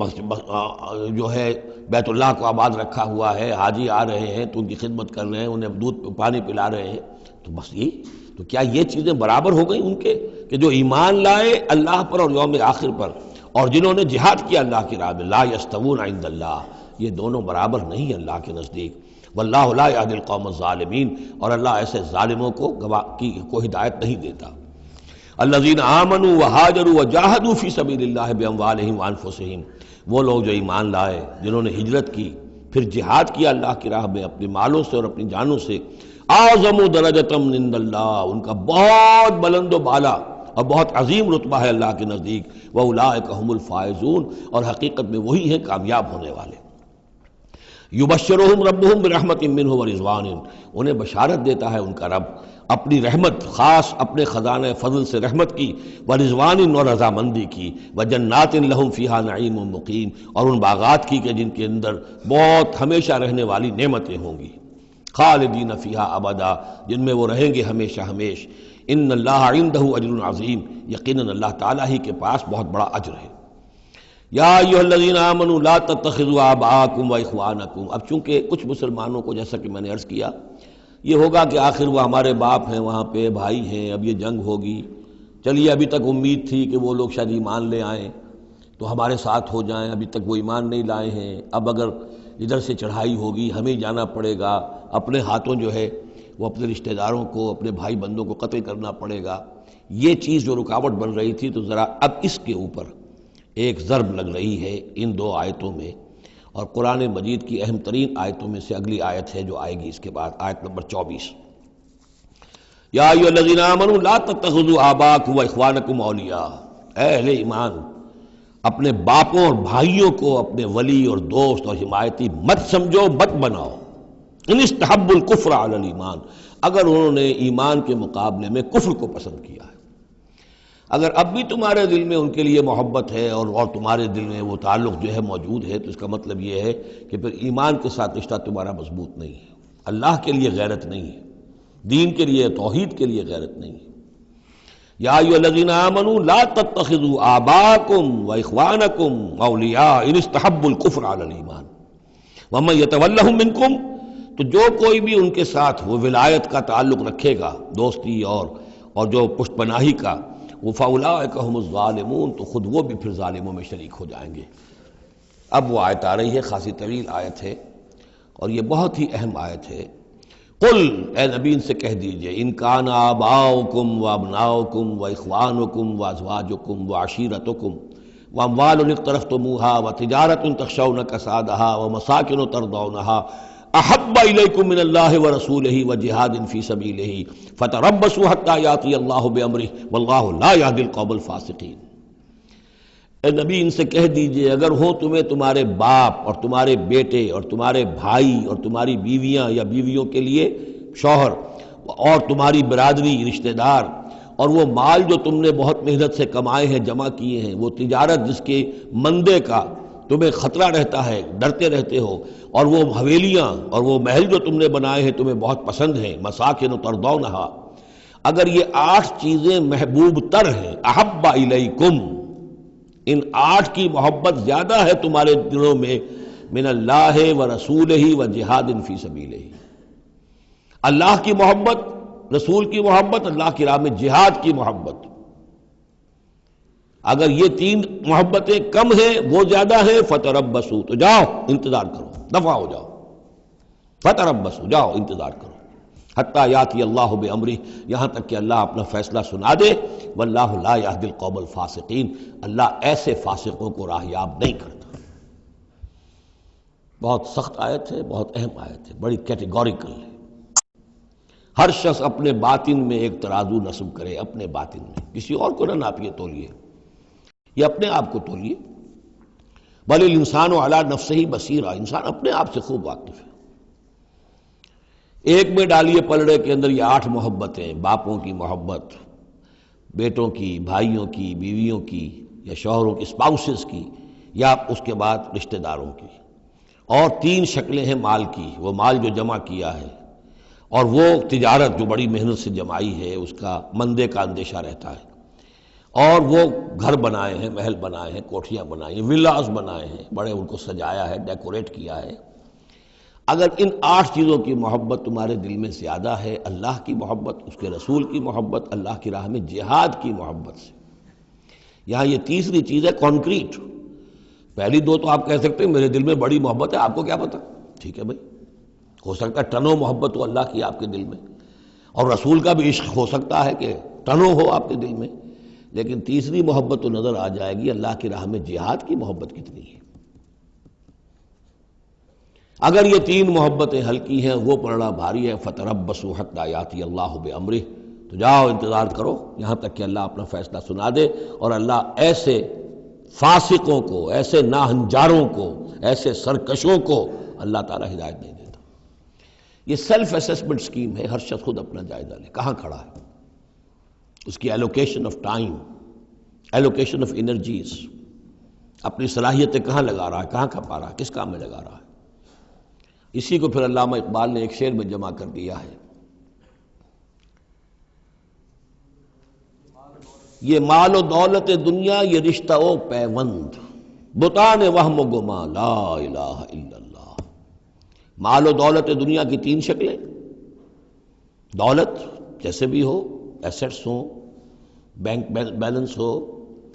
جو ہے بیت اللہ کو آباد رکھا ہوا ہے، حاجی آ رہے ہیں تو ان کی خدمت کر رہے ہیں، انہیں دودھ پانی پلا رہے ہیں، تو بس یہ تو کیا یہ چیزیں برابر ہو گئیں ان کے کہ جو ایمان لائے اللہ پر اور یوم آخر پر اور جنہوں نے جہاد کیا اللہ کی راہ میں؟ لا یستوون عند اللہ، یہ دونوں برابر نہیں ہیں اللہ کے نزدیک۔ واللہ لا یہدی القوم الظالمین، اور اللہ ایسے ظالموں کو ہدایت نہیں دیتا۔ الذین آمنوا وہاجروا وجاہدوا فی سبیل اللہ باموالہم وانفسہم، وہ لوگ جو ایمان لائے، جنہوں نے ہجرت کی، پھر جہاد کیا اللہ کی راہ میں اپنے مالوں سے اور اپنی جانوں سے، اعظم درجۃ من عند اللہ، ان کا بہت بلند و بالا اور بہت عظیم رتبہ ہے اللہ کے نزدیک۔ واولئک هم الفائزون، اور حقیقت میں وہی ہیں کامیاب ہونے والے۔ یبشرہم ربہم برحمت منہ ورضوان، انہیں بشارت دیتا ہے ان کا رب اپنی رحمت، خاص اپنے خزانہ فضل سے رحمت کی، ورضوان، اور رضامندی کی، وجنات لہم فیہا نعیم مقیم، اور ان باغات کی کہ جن کے اندر بہت ہمیشہ رہنے والی نعمتیں ہوں گی، خالدین فیہا ابدا، جن میں وہ رہیں گے ہمیشہ ہمیش۔ ان اللہ عندہ اجر عظیم، یقیناً اللہ تعالیٰ ہی کے پاس بہت بڑا اجر ہے۔ یا ایھا الذین آمنوا لا تتخذوا آباءکم واخوانکم، اب چونکہ کچھ مسلمانوں کو جیسا کہ میں نے عرض کیا یہ ہوگا کہ آخر وہ ہمارے باپ ہیں، وہاں پہ بھائی ہیں، اب یہ جنگ ہوگی، چلیے ابھی تک امید تھی کہ وہ لوگ شاید ایمان لے آئیں تو ہمارے ساتھ ہو جائیں، ابھی تک وہ ایمان نہیں لائے ہیں، اب اگر ادھر سے چڑھائی ہوگی ہمیں جانا پڑے گا، اپنے ہاتھوں جو ہے وہ اپنے رشتہ داروں کو، اپنے بھائی بندوں کو قتل کرنا پڑے گا۔ یہ چیز جو رکاوٹ بن رہی تھی، تو ذرا اب اس کے اوپر ایک ضرب لگ رہی ہے ان دو آیتوں میں، اور قرآن مجید کی اہم ترین آیتوں میں سے اگلی آیت ہے جو آئے گی اس کے بعد، آیت نمبر 24۔ یا ایھا الذین آمنوا لا تتخذوا آباءکم واخوانکم اولیاء، اے اہل ایمان، اپنے باپوں اور بھائیوں کو اپنے ولی اور دوست اور حمایتی مت سمجھو، مت بناؤ۔ ان استحبوا الکفر علی الایمان، اگر انہوں نے ایمان کے مقابلے میں کفر کو پسند کیا ہے، اگر اب بھی تمہارے دل میں ان کے لیے محبت ہے اور تمہارے دل میں وہ تعلق جو ہے موجود ہے، تو اس کا مطلب یہ ہے کہ پھر ایمان کے ساتھ رشتہ تمہارا مضبوط نہیں ہے، اللہ کے لیے غیرت نہیں ہے، دین کے لیے، توحید کے لیے غیرت نہیں ہے۔ یا ایھا الذین آمنوا لا تتخذوا آباءکم واخوانکم اولیاء ان استحبوا الکفر علی الایمان ومن یتولہم منکم، تو جو کوئی بھی ان کے ساتھ وہ ولایت کا تعلق رکھے گا، دوستی اور جو پشت پناہی کا، فَأُولَٰئِكَ هُمُ الظَّالِمُونَ، تو خود وہ بھی پھر ظالموں میں شریک ہو جائیں گے۔ اب وہ آیت آ رہی ہے، خاصی طویل آیت ہے اور یہ بہت ہی اہم آیت ہے۔ قل، اے نبی ان سے کہہ دیجئے، ان کان آباؤکم وابناؤکم واخوانکم وازواجکم وعشیرتکم واموال اقترفتموها وتجارۃ تخشون کسادها ومساکن ترضونها احب الیکم من اللہ ورسولہ وجہاد فی سبیلہ فتربصوا حتی یاتی اللہ بامرہ واللہ لا یہدی القوم الفاسقین۔ اے نبی ان سے کہہ دیجئے، اگر ہو تمہیں تمہارے باپ اور تمہارے بیٹے اور تمہارے بھائی اور تمہاری بیویاں یا بیویوں کے لیے شوہر اور تمہاری برادری رشتہ دار، اور وہ مال جو تم نے بہت محنت سے کمائے ہیں، جمع کیے ہیں، وہ تجارت جس کے مندے کا تمہیں خطرہ رہتا ہے، ڈرتے رہتے ہو، اور وہ حویلیاں اور وہ محل جو تم نے بنائے ہیں تمہیں بہت پسند ہیں، مساکن ترضونہا، اگر یہ 8 چیزیں محبوب تر ہیں، احب الیکم، ان 8 کی محبت زیادہ ہے تمہارے دلوں میں، من اللہ و رسولہ و جہاد فی سبیلہ، اللہ کی محبت، رسول کی محبت، اللہ کی راہ میں جہاد کی محبت، اگر یہ 3 محبتیں کم ہیں، وہ زیادہ ہیں، فتربصوا، تو جاؤ انتظار کرو، دفع ہو جاؤ، فتربصوا، جاؤ انتظار کرو، حتی یاتی اللہ بامرہ، یہاں تک کہ اللہ اپنا فیصلہ سنا دے، واللہ لا یہدی القوم الفاسقین، اللہ ایسے فاسقوں کو راہیاب نہیں کرتا۔ بہت سخت آیت ہے، بہت اہم آیت ہے، بڑی کیٹیگوریکل ہے۔ ہر شخص اپنے باطن میں ایک ترازو نصب کرے، اپنے باطن میں، کسی اور کو نہ ناپیے تولیے، یہ اپنے آپ کو تولیے۔ بل الانسان علی نفسہ بصیرہ، انسان اپنے آپ سے خوب واقف ہے۔ ایک میں ڈالیے پلڑے کے اندر یہ 8 محبتیں، باپوں کی محبت، بیٹوں کی، بھائیوں کی، بیویوں کی یا شوہروں کی، اسپاؤسز کی، یا اس کے بعد رشتہ داروں کی، اور 3 شکلیں ہیں مال کی، وہ مال جو جمع کیا ہے، اور وہ تجارت جو بڑی محنت سے جمائی ہے، اس کا مندے کا اندیشہ رہتا ہے، اور وہ گھر بنائے ہیں، محل بنائے ہیں، کوٹھیاں بنائی ہیں، ولاز بنائے ہیں، بڑے ان کو سجایا ہے، ڈیکوریٹ کیا ہے۔ اگر ان 8 چیزوں کی محبت تمہارے دل میں زیادہ ہے، اللہ کی محبت، اس کے رسول کی محبت، اللہ کی راہ میں جہاد کی محبت سے، یہاں یہ تیسری چیز ہے کانکریٹ۔ پہلی 2 تو آپ کہہ سکتے ہیں میرے دل میں بڑی محبت ہے، آپ کو کیا پتہ، ٹھیک ہے بھائی، ہو سکتا ہے ٹنوں محبت ہو اللہ کی آپ کے دل میں، اور رسول کا بھی عشق ہو سکتا ہے کہ ٹنوں ہو آپ کے دل میں، لیکن تیسری محبت تو نظر آ جائے گی، اللہ کی راہ میں جہاد کی محبت کتنی ہے۔ اگر یہ 3 محبتیں ہلکی ہیں، وہ پڑنا بھاری ہے، فتربصوا حتی یاتی اللہ بامرہ، تو جاؤ انتظار کرو یہاں تک کہ اللہ اپنا فیصلہ سنا دے، اور اللہ ایسے فاسقوں کو، ایسے ناہنجاروں کو، ایسے سرکشوں کو اللہ تعالی ہدایت نہیں دیتا۔ یہ سیلف اسیسمنٹ سکیم ہے، ہر شخص خود اپنا جائزہ لے، کہاں کھڑا ہے، اس کی allocation of time, allocation of energies, اپنی صلاحیتیں کہاں لگا رہا ہے، کہاں کھپا رہا ہے، کس کام میں لگا رہا ہے۔ اسی کو پھر علامہ اقبال نے ایک شعر میں جمع کر دیا ہے، یہ مال و دولت دنیا، یہ رشتہ و پیوند، بتان وہم و گما، لا الہ الا اللہ۔ مال و دولت دنیا کی 3 شکلیں، دولت جیسے بھی ہو، ایسٹس ہوں، بینک بیلنس ہو،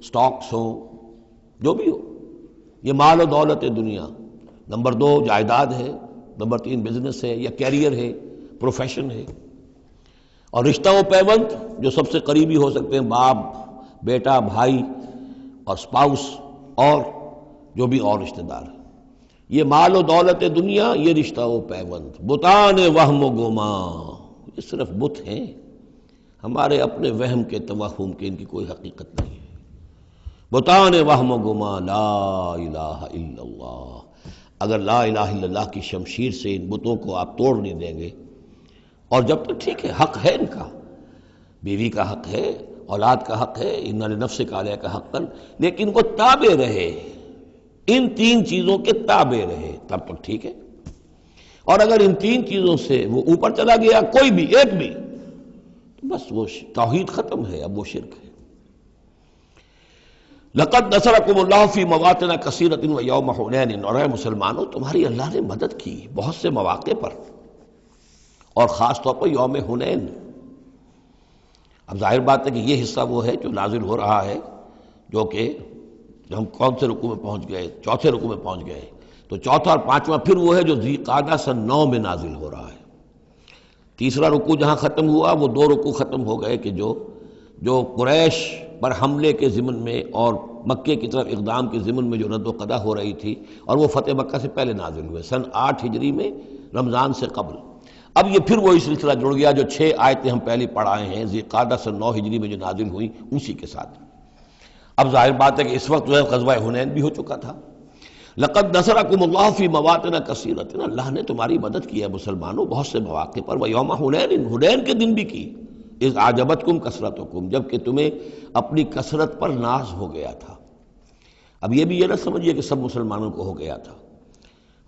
سٹاکس ہوں، جو بھی ہو، یہ مال و دولت دنیا۔ نمبر 2 جائیداد ہے، نمبر 3 بزنس ہے یا کیریئر ہے، پروفیشن ہے، اور رشتہ و پیوند جو سب سے قریبی ہو سکتے ہیں، باپ، بیٹا، بھائی اور سپاؤس، اور جو بھی اور رشتہ دار ہیں۔ یہ مال و دولت دنیا، یہ رشتہ و پیوند، بتان وہم و گما، یہ صرف بت ہیں، ہمارے اپنے وہم کے، توہم کے، ان کی کوئی حقیقت نہیں ہے۔ بتان وہم و گما، لا الہ الا اللہ۔ اگر لا الہ الا اللہ کی شمشیر سے ان بتوں کو آپ توڑ نہیں دیں گے، اور جب تک ٹھیک ہے حق ہے ان کا، بیوی کا حق ہے، اولاد کا حق ہے، ان لنفسک علیک حقا، لیکن وہ تابع رہے، ان 3 چیزوں کے تابع رہے، تب تک ٹھیک ہے۔ اور اگر ان 3 چیزوں سے وہ اوپر چلا گیا، کوئی بھی ایک بھی، تو بس وہ توحید ختم ہے، اب وہ شرک ہے۔ لقد نصرکم اللہ فی مواطن کثیرۃ ویوم حنین، اور اے مسلمانوں تمہاری اللہ نے مدد کی بہت سے مواقع پر، اور خاص طور پر یوم حنین۔ اب ظاہر بات ہے کہ یہ حصہ وہ ہے جو نازل ہو رہا ہے، جو کہ ہم کون سے رکوع میں پہنچ گئے؟ چوتھے رکوع میں پہنچ گئے. تو چوتھا اور پانچواں پھر وہ ہے جو ذی قعدہ سن 9 میں نازل ہو رہا ہے. تیسرا رکوع جہاں ختم ہوا وہ 2 رکوع ختم ہو گئے کہ جو قریش پر حملے کے ضمن میں اور مکے کی طرف اقدام کے ضمن میں جو رد و قدا ہو رہی تھی، اور وہ فتح مکہ سے پہلے نازل ہوئے سن 8 ہجری میں، رمضان سے قبل. اب یہ پھر وہی سلسلہ جڑ گیا جو 6 آیتیں ہم پہلے پڑھائے ہیں ذی قعدہ سن 9 ہجری میں جو نازل ہوئی اسی کے ساتھ. اب ظاہر بات ہے کہ اس وقت جو ہے غزوہ حنین بھی ہو چکا تھا. لقد نصرکم اللہ فی مواطن کثیرۃ، اللہ نے تمہاری مدد کی ہے مسلمانوں بہت سے مواقع پر. ویوم حنین، حنین کے دن بھی کی. اذ اعجبتکم کثرتکم، جب کہ تمہیں اپنی کثرت پر ناز ہو گیا تھا. اب یہ بھی یہ نہ سمجھیے کہ سب مسلمانوں کو ہو گیا تھا.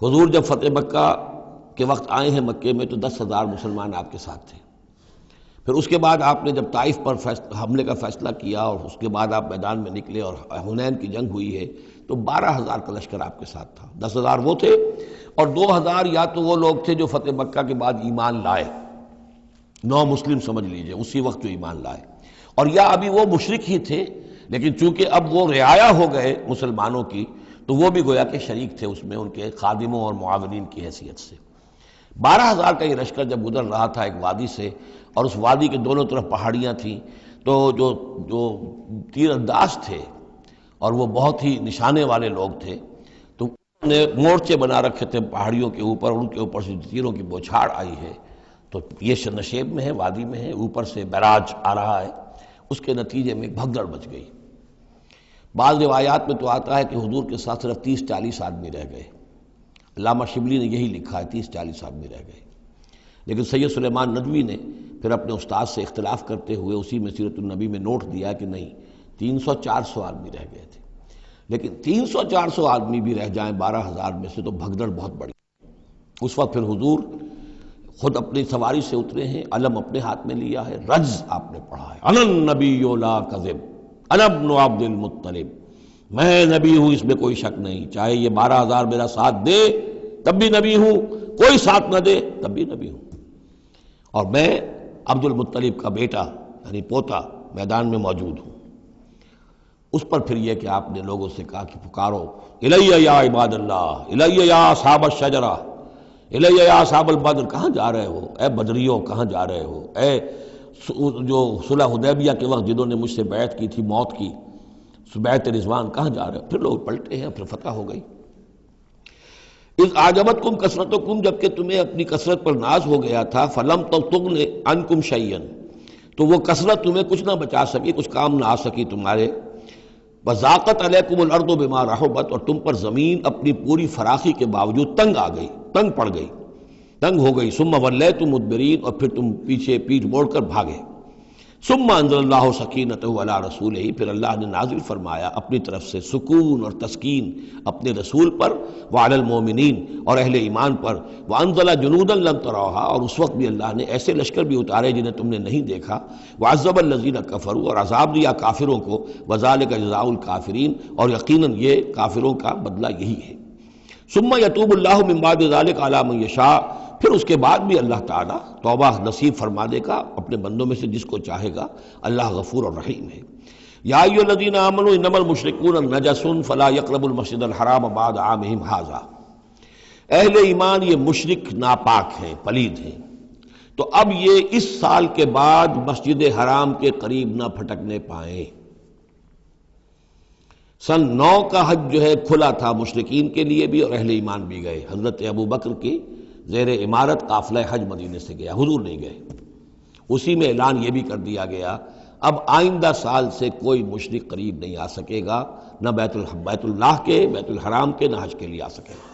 حضور جب فتح مکہ کے وقت آئے ہیں مکے میں تو 10,000 مسلمان آپ کے ساتھ تھے. پھر اس کے بعد آپ نے جب طائف پر حملے کا فیصلہ کیا اور اس کے بعد آپ میدان میں نکلے اور حنین کی جنگ ہوئی ہے تو 12,000 کا لشکر آپ کے ساتھ تھا. 10,000 وہ تھے اور 2,000 یا تو وہ لوگ تھے جو فتح مکہ کے بعد ایمان لائے، 9 مسلم سمجھ لیجئے اسی وقت جو ایمان لائے، اور یا ابھی وہ مشرک ہی تھے لیکن چونکہ اب وہ رعایا ہو گئے مسلمانوں کی تو وہ بھی گویا کہ شریک تھے اس میں ان کے خادموں اور معاونین کی حیثیت سے. 12,000 کا یہ لشکر جب گزر رہا تھا ایک وادی سے، اور اس وادی کے دونوں طرف پہاڑیاں تھیں، تو جو تیر انداز تھے اور وہ بہت ہی نشانے والے لوگ تھے تو انہوں نے مورچے بنا رکھے تھے پہاڑیوں کے اوپر، ان کے اوپر سے تیروں کی بوچھاڑ آئی ہے. تو یہ نشیب میں ہے، وادی میں ہے، اوپر سے بیراج آ رہا ہے، اس کے نتیجے میں بھگدڑ مچ گئی. بعض روایات میں تو آتا ہے کہ حضور کے ساتھ صرف 30-40 آدمی رہ گئے. علامہ شبلی نے یہی لکھا ہے 30-40 آدمی رہ گئے. لیکن سید سلیمان ندوی نے پھر اپنے استاد سے اختلاف کرتے ہوئے اسی میں سیرت النبی میں نوٹ دیا کہ نہیں، 300-400 آدمی رہ گئے تھے. لیکن 300-400 آدمی بھی رہ جائیں 12,000 میں سے تو بھگدڑ بہت بڑی. اس وقت پھر حضور خود اپنی سواری سے اترے ہیں، علم اپنے ہاتھ میں لیا ہے، رجز آپ نے پڑھا ہے، انا النبی لا کذب انا ابن عبد المطلب، میں نبی ہوں اس میں کوئی شک نہیں، چاہے یہ 12,000 میرا ساتھ دے تب بھی نبی ہوں، کوئی ساتھ نہ دے تب بھی نبی ہوں، اور میں عبد المطلب کا بیٹا یعنی پوتا میدان میں موجود ہوں. اس پر پھر یہ کہ آپ نے لوگوں سے کہا کہ پکارو الیہ یا عباد اللہ، الیہ یا اصحاب الشجرہ، الیہ یا اصحاب البدر، کہاں جا رہے ہو اے بدریوں، کہاں جا رہے ہو اے جو صلح حدیبیہ کے وقت جنہوں نے مجھ سے بیعت کی تھی موت کی، بیعت رضوان، کہاں جا رہے ہو؟ پھر لوگ پلٹے ہیں، پھر فتح ہو گئی. اذ اعجبتکم کثرتکم، جب کہ تمہیں اپنی کثرت پر ناز ہو گیا تھا، فلم تغن عنکم شیئا، تو وہ کثرت تمہیں کچھ نہ بچا سکی، کچھ کام نہ آ سکی تمہارے. وضاقت علیکم الارض بما رحبت، اور تم پر زمین اپنی پوری فراخی کے باوجود تنگ آ گئی، تنگ پڑ گئی، تنگ ہو گئی. ثم ولیتم مدبرین، اور پھر تم پیچھے پیٹھ موڑ کر بھاگے. ثم انزل اللہ سکینتہ علی رسولہ، پھر اللہ نے نازل فرمایا اپنی طرف سے سکون اور تسکین اپنے رسول پر، وعلی المومنین، اور اہل ایمان پر. وانزل جنودا لم تروها، اور اس وقت بھی اللہ نے ایسے لشکر بھی اتارے جنہیں تم نے نہیں دیکھا. وعذب الذین کفروا، اور عذاب دیا کافروں کو. وذالک جزاء الکافرین، اور یقیناً یہ کافروں کا بدلہ یہی ہے. ثم یتوب اللہ من بعد ذلک علی من یشاء، پھر اس کے بعد بھی اللہ تعالیٰ توبہ نصیب فرما دے گا اپنے بندوں میں سے جس کو چاہے گا. اللہ غفور اور رحیم ہے. یا ایھا الذین آمنوا انما المشرکون نجس فلا یقربوا المسجد الحرام بعد عامهم ھذا، اہل ایمان یہ مشرک ناپاک ہیں، پلید ہیں، تو اب یہ اس سال کے بعد مسجد حرام کے قریب نہ پھٹکنے پائیں. سن 9 کا حج جو ہے کھلا تھا مشرکین کے لیے بھی اور اہل ایمان بھی گئے. حضرت ابو بکر کی زیر امارت قافلہ حج مدینے سے گیا، حضور نہیں گئے. اسی میں اعلان یہ بھی کر دیا گیا اب آئندہ سال سے کوئی مشرک قریب نہیں آ سکے گا، نہ بیت اللہ کے، بیت الحرام کے، نہ حج کے لیے آ سکے گا.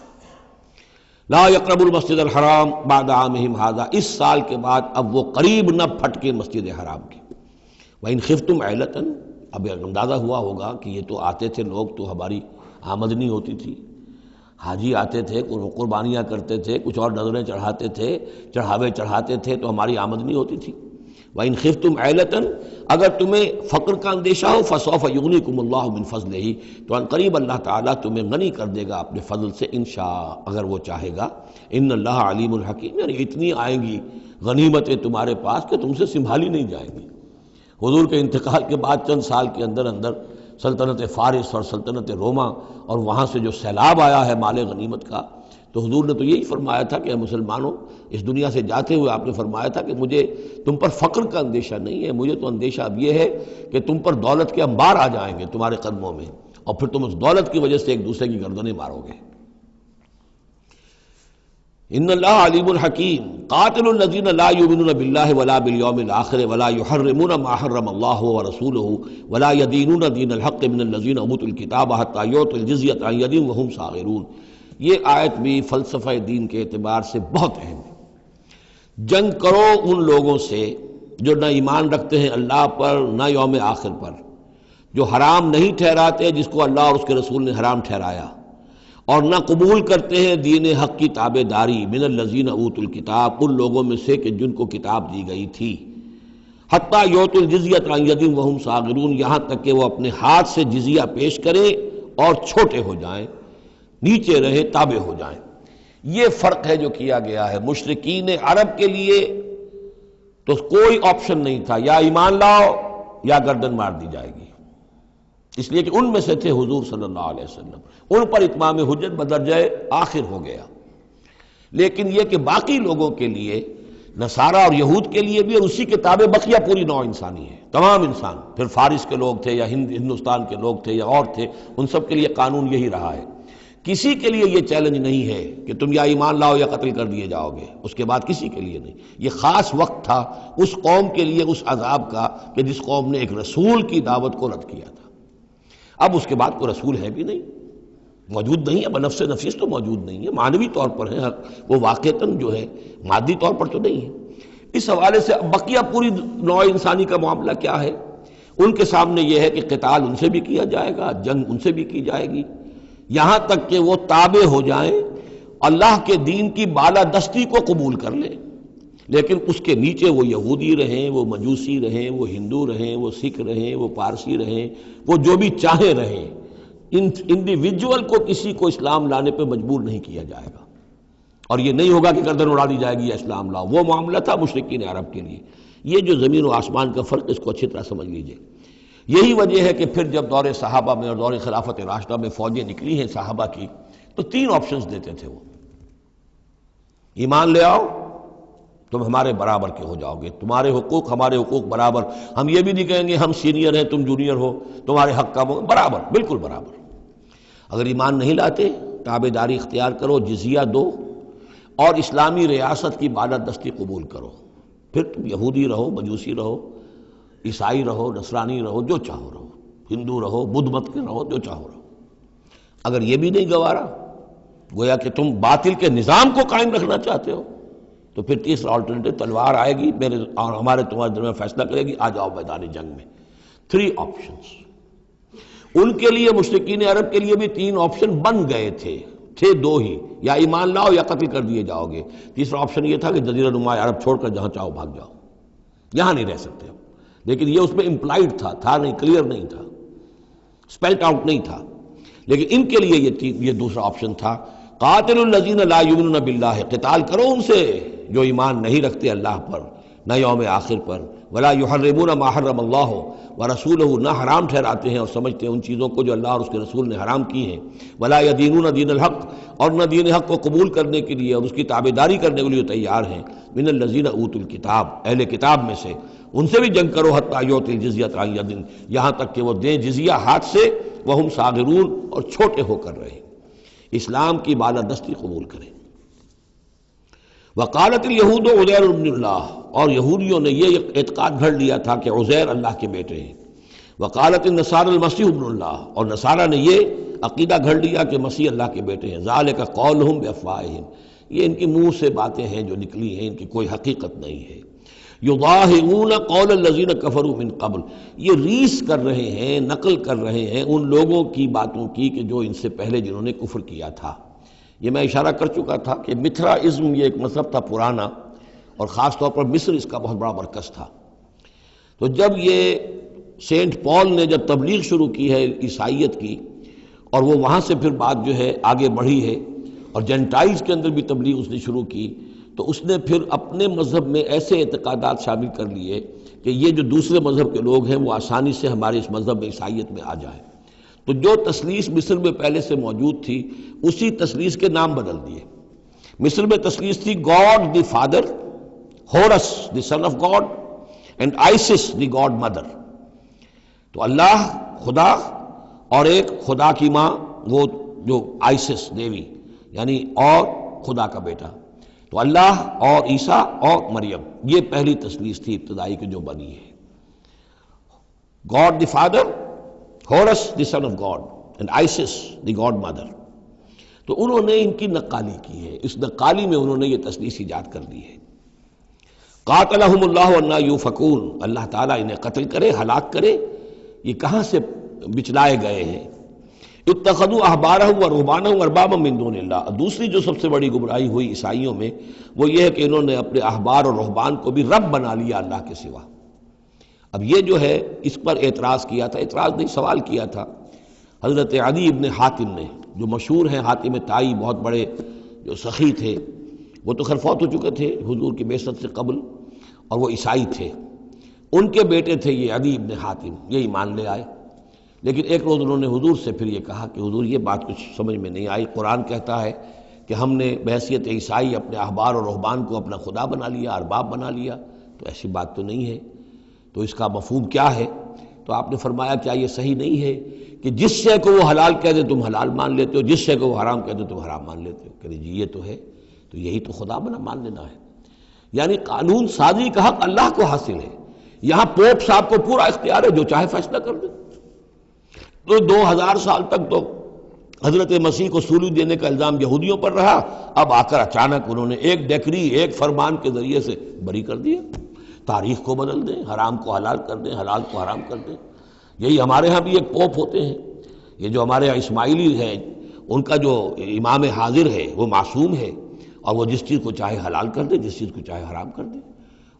لا یقرب المسجد الحرام بعد عامہم ھذا، اس سال کے بعد اب وہ قریب نہ پھٹکے مسجد حرام کے. وَإِنْ خِفْتُمْ عَيْلَةً، اب اندازہ ہوا ہوگا کہ یہ تو آتے تھے لوگ تو ہماری آمدنی ہوتی تھی، حاجی آتے تھے، قربانیاں کرتے تھے، کچھ اور نظریں چڑھاتے تھے، چڑھاوے چڑھاتے تھے تو ہماری آمدنی ہوتی تھی. وَإِنْ خِفْتُمْ عَيْلَةً، اگر تمہیں فقر کا اندیشہ ہو، فَسَوْفَ يُغْنِيكُمُ اللَّهُ مِنْ فَضْلِهِ، تو ان قریب اللہ تعالیٰ تمہیں غنی کر دے گا اپنے فضل سے انشاء، اگر وہ چاہے گا. ان اللہ علیم الحکیم، یعنی اتنی آئیں گی غنیمتیں تمہارے پاس کہ تم سے سنبھالی نہیں جائیں گی. حضور کے انتقال کے بعد چند سال کے اندر اندر سلطنت فارس اور سلطنت روما اور وہاں سے جو سیلاب آیا ہے مال غنیمت کا، تو حضور نے تو یہی فرمایا تھا کہ اے مسلمانوں، اس دنیا سے جاتے ہوئے آپ نے فرمایا تھا کہ مجھے تم پر فقر کا اندیشہ نہیں ہے، مجھے تو اندیشہ اب یہ ہے کہ تم پر دولت کے انبار آ جائیں گے تمہارے قدموں میں، اور پھر تم اس دولت کی وجہ سے ایک دوسرے کی گردنیں مارو گے۔ ان اللہ علیم الحکیم قاتل الذین لا یؤمنون باللہ ولا بالیوم الآخر ولا یحرمون ما حرم اللہ ورسولہ ولا یدینون دین الحق من الذین اوتوا الکتاب حتی یعطوا الجزیۃ عن ید وہم صاغرون۔ یہ آیت بھی فلسفہ دین کے اعتبار سے بہت اہم ہے۔ جنگ کرو ان لوگوں سے جو نہ ایمان رکھتے ہیں اللہ پر نہ یوم آخر پر، جو حرام نہیں ٹھہراتے جس کو اللہ اور اس کے رسول نے حرام ٹھہرایا، اور نہ قبول کرتے ہیں دین حق کی تابع داری من الذین اوتوا الکتاب، ان لوگوں میں سے کہ جن کو کتاب دی گئی تھی، حتی یعطوا الجزیۃ عن ید وہم صاغرون، یہاں تک کہ وہ اپنے ہاتھ سے جزیہ پیش کریں اور چھوٹے ہو جائیں، نیچے رہیں، تابع ہو جائیں۔ یہ فرق ہے جو کیا گیا ہے۔ مشرکین عرب کے لیے تو کوئی آپشن نہیں تھا، یا ایمان لاؤ یا گردن مار دی جائے گی، اس لیے کہ ان میں سے تھے حضور صلی اللہ علیہ وسلم، ان پر اتمام حجت بدرجہ آخر ہو گیا۔ لیکن یہ کہ باقی لوگوں کے لیے، نصارہ اور یہود کے لیے بھی، اور اسی کے تابع بقیہ پوری نوع انسانی ہے، تمام انسان، پھر فارس کے لوگ تھے یا ہندوستان کے لوگ تھے یا اور تھے، ان سب کے لیے قانون یہی رہا ہے۔ کسی کے لیے یہ چیلنج نہیں ہے کہ تم یا ایمان لاؤ یا قتل کر دیے جاؤ گے، اس کے بعد کسی کے لیے نہیں۔ یہ خاص وقت تھا اس قوم کے لیے اس عذاب کا کہ جس قوم نے ایک رسول کی دعوت کو رد کیا تھا۔ اب اس کے بعد کوئی رسول ہے بھی نہیں، موجود نہیں ہے، بنفس نفیس تو موجود نہیں ہے، معنوی طور پر ہے، وہ واقعتاً جو ہے مادی طور پر تو نہیں ہے۔ اس حوالے سے بقیہ پوری نوع انسانی کا معاملہ کیا ہے؟ ان کے سامنے یہ ہے کہ قتال ان سے بھی کیا جائے گا، جنگ ان سے بھی کی جائے گی، یہاں تک کہ وہ تابع ہو جائیں، اللہ کے دین کی بالادستی کو قبول کر لیں، لیکن اس کے نیچے وہ یہودی رہیں، وہ مجوسی رہیں، وہ ہندو رہیں، وہ سکھ رہیں، وہ پارسی رہیں، وہ جو بھی چاہیں رہیں، انڈیویجول کو کسی کو اسلام لانے پہ مجبور نہیں کیا جائے گا، اور یہ نہیں ہوگا کہ گردن اڑا دی جائے گی یا اسلام لاؤ۔ وہ معاملہ تھا مشرکین عرب کے لیے۔ یہ جو زمین و آسمان کا فرق، اس کو اچھی طرح سمجھ لیجئے۔ یہی وجہ ہے کہ پھر جب دور صحابہ میں اور دور خلافت راشدہ میں فوجیں نکلی ہیں صحابہ کی، تو 3 آپشنز دیتے تھے وہ۔ ایمان لے آؤ، تم ہمارے برابر کے ہو جاؤ گے، تمہارے حقوق ہمارے حقوق برابر، ہم یہ بھی نہیں کہیں گے ہم سینئر ہیں تم جونیئر ہو، تمہارے حق کم ہو، برابر، بالکل برابر۔ اگر ایمان نہیں لاتے، تابع داری اختیار کرو، جزیہ دو، اور اسلامی ریاست کی بالادستی قبول کرو، پھر تم یہودی رہو، مجوسی رہو، عیسائی رہو، نصرانی رہو، جو چاہو رہو، ہندو رہو، بدھ مت کے رہو، جو چاہو رہو۔ اگر یہ بھی نہیں گوارا، گویا کہ تم باطل کے نظام کو قائم رکھنا چاہتے ہو، تو پھر تیسرا آلٹرنیٹو تلوار آئے گی میرے اور ہمارے تمہارے درمیان فیصلہ کرے گی، آ جاؤ میدان جنگ میں۔ 3 آپشنز ان کے لیے، مشرکین عرب کے لیے بھی 3 آپشن بن گئے تھے 2 ہی، یا ایمان لاؤ یا قتل کر دیے جاؤ گے۔ تیسرا آپشن یہ تھا کہ جزیرہ نما عرب چھوڑ کر جہاں چاہو بھاگ جاؤ، یہاں نہیں رہ سکتے ہو، لیکن یہ اس میں امپلائڈ تھا نہیں، کلیئر نہیں تھا، اسپیلٹ آؤٹ نہیں تھا۔ لیکن ان کے لیے یہ دوسرا آپشن تھا، قاتل الذین لا یؤمنون باللہ، قتال کرو ان سے جو ایمان نہیں رکھتے اللہ پر نہ یوم آخر پر، ولا یحرمون ما حرم اللہ ورسولہ، نہ حرام ٹھہراتے ہیں اور سمجھتے ہیں ان چیزوں کو جو اللہ اور اس کے رسول نے حرام کی ہیں، ولا یدینون دین الحق، اور نہ دین حق کو قبول کرنے کے لیے اور اس کی تابع داری کرنے کے لیے تیار ہیں، من الذین اوتوا الکتاب، اہل کتاب میں سے، ان سے بھی جنگ کرو، حتی یعطوا الجزیۃ عن ید، یہاں تک کہ وہ دیں جزیہ ہاتھ سے، وہم صاغرون، اور چھوٹے ہو کر رہیں، اسلام کی بالادستی قبول کریں۔ وقالت الیہود عزیر ابن اللہ، اور یہودیوں نے یہ اعتقاد گھڑ لیا تھا کہ عزیر اللہ کے بیٹے ہیں۔ وقالت النصارى المسیح ابن اللہ، اور نصارہ نے یہ عقیدہ گھڑ لیا کہ مسیح اللہ کے بیٹے ہیں۔ ذالک قولہم بافواہہم، یہ ان کے منہ سے باتیں ہیں جو نکلی ہیں، ان کی کوئی حقیقت نہیں ہے۔ یضاہئون قول الذین کفروا من قبل، یہ ریس کر رہے ہیں، نقل کر رہے ہیں ان لوگوں کی باتوں کی کہ جو ان سے پہلے جنہوں نے کفر کیا تھا۔ یہ میں اشارہ کر چکا تھا کہ متھرائزم یہ ایک مذہب تھا پرانا، اور خاص طور پر مصر اس کا بہت بڑا مرکز تھا۔ تو جب یہ سینٹ پال نے جب تبلیغ شروع کی ہے عیسائیت کی، اور وہ وہاں سے پھر بات جو ہے آگے بڑھی ہے، اور جینٹائلز کے اندر بھی تبلیغ اس نے شروع کی، تو اس نے پھر اپنے مذہب میں ایسے اعتقادات شامل کر لیے کہ یہ جو دوسرے مذہب کے لوگ ہیں وہ آسانی سے ہمارے اس مذہب میں عیسائیت میں آ جائیں۔ تو جو تثلیث مصر میں پہلے سے موجود تھی اسی تثلیث کے نام بدل دیے۔ مصر میں تثلیث تھی God the father, Horus the son of God, and Isis the God mother. تو اللہ خدا اور ایک خدا کی ماں وہ جو آئسس دیوی یعنی اور خدا کا بیٹا، تو اللہ اور عیسیٰ اور مریم، یہ پہلی تثلیث تھی ابتدائی کی جو بنی ہے۔ God the father, Horus the son of God and Isis the God mother. تو انہوں نے ان کی نقالی کی ہے، اس نقالی میں انہوں نے یہ تثلیث ایجاد کر دی ہے۔ قاتلہم اللہ انا یوفکون، اللہ تعالیٰ انہیں قتل کرے، ہلاک کرے، یہ کہاں سے بچلائے گئے ہیں۔ اتخذوا احبارہم و رہبانہم اربابا من دون اللہ۔ دوسری جو سب سے بڑی گمراہی ہوئی عیسائیوں میں وہ یہ ہے کہ انہوں نے اپنے احبار اور رہبان کو بھی رب بنا لیا اللہ کے سوا۔ اب یہ جو ہے اس پر اعتراض کیا تھا، اعتراض نہیں سوال کیا تھا حضرت عدی ابن حاتم نے، جو مشہور ہیں حاتم طائی، بہت بڑے جو سخی تھے، وہ تو خیر فوت ہو چکے تھے حضور کی بعثت سے قبل، اور وہ عیسائی تھے۔ ان کے بیٹے تھے یہ عدی ابن حاتم، یہ ایمان لے آئے، لیکن ایک روز انہوں نے حضور سے پھر یہ کہا کہ حضور یہ بات کچھ سمجھ میں نہیں آئی، قرآن کہتا ہے کہ ہم نے بحیثیت عیسائی اپنے احبار اور رہبان کو اپنا خدا بنا لیا، ارباب بنا لیا، تو ایسی بات تو نہیں ہے، تو اس کا مفہوم کیا ہے؟ تو آپ نے فرمایا کیا یہ صحیح نہیں ہے کہ جس شے کو وہ حلال کہہ دے تم حلال مان لیتے ہو، جس شے کو وہ حرام کہہ دے تم حرام مان لیتے ہو؟ کہ جی یہ تو ہے، تو یہی تو خدا بنا مان لینا ہے۔ یعنی قانون سازی کا حق اللہ کو حاصل ہے، یہاں پوپ صاحب کو پورا اختیار ہے، جو چاہے فیصلہ کر دے۔ تو 2000 سال تک تو حضرت مسیح کو سولی دینے کا الزام یہودیوں پر رہا، اب آ کر اچانک انہوں نے ایک ڈیکری، ایک فرمان کے ذریعے سے بری کر دیا۔ تاریخ کو بدل دیں، حرام کو حلال کر دیں، حلال کو حرام کر دیں۔ یہی ہمارے ہاں بھی ایک پوپ ہوتے ہیں، یہ جو ہمارے یہاں اسماعیلی ہیں، ان کا جو امام حاضر ہے وہ معصوم ہے، اور وہ جس چیز کو چاہے حلال کر دے، جس چیز کو چاہے حرام کر دے۔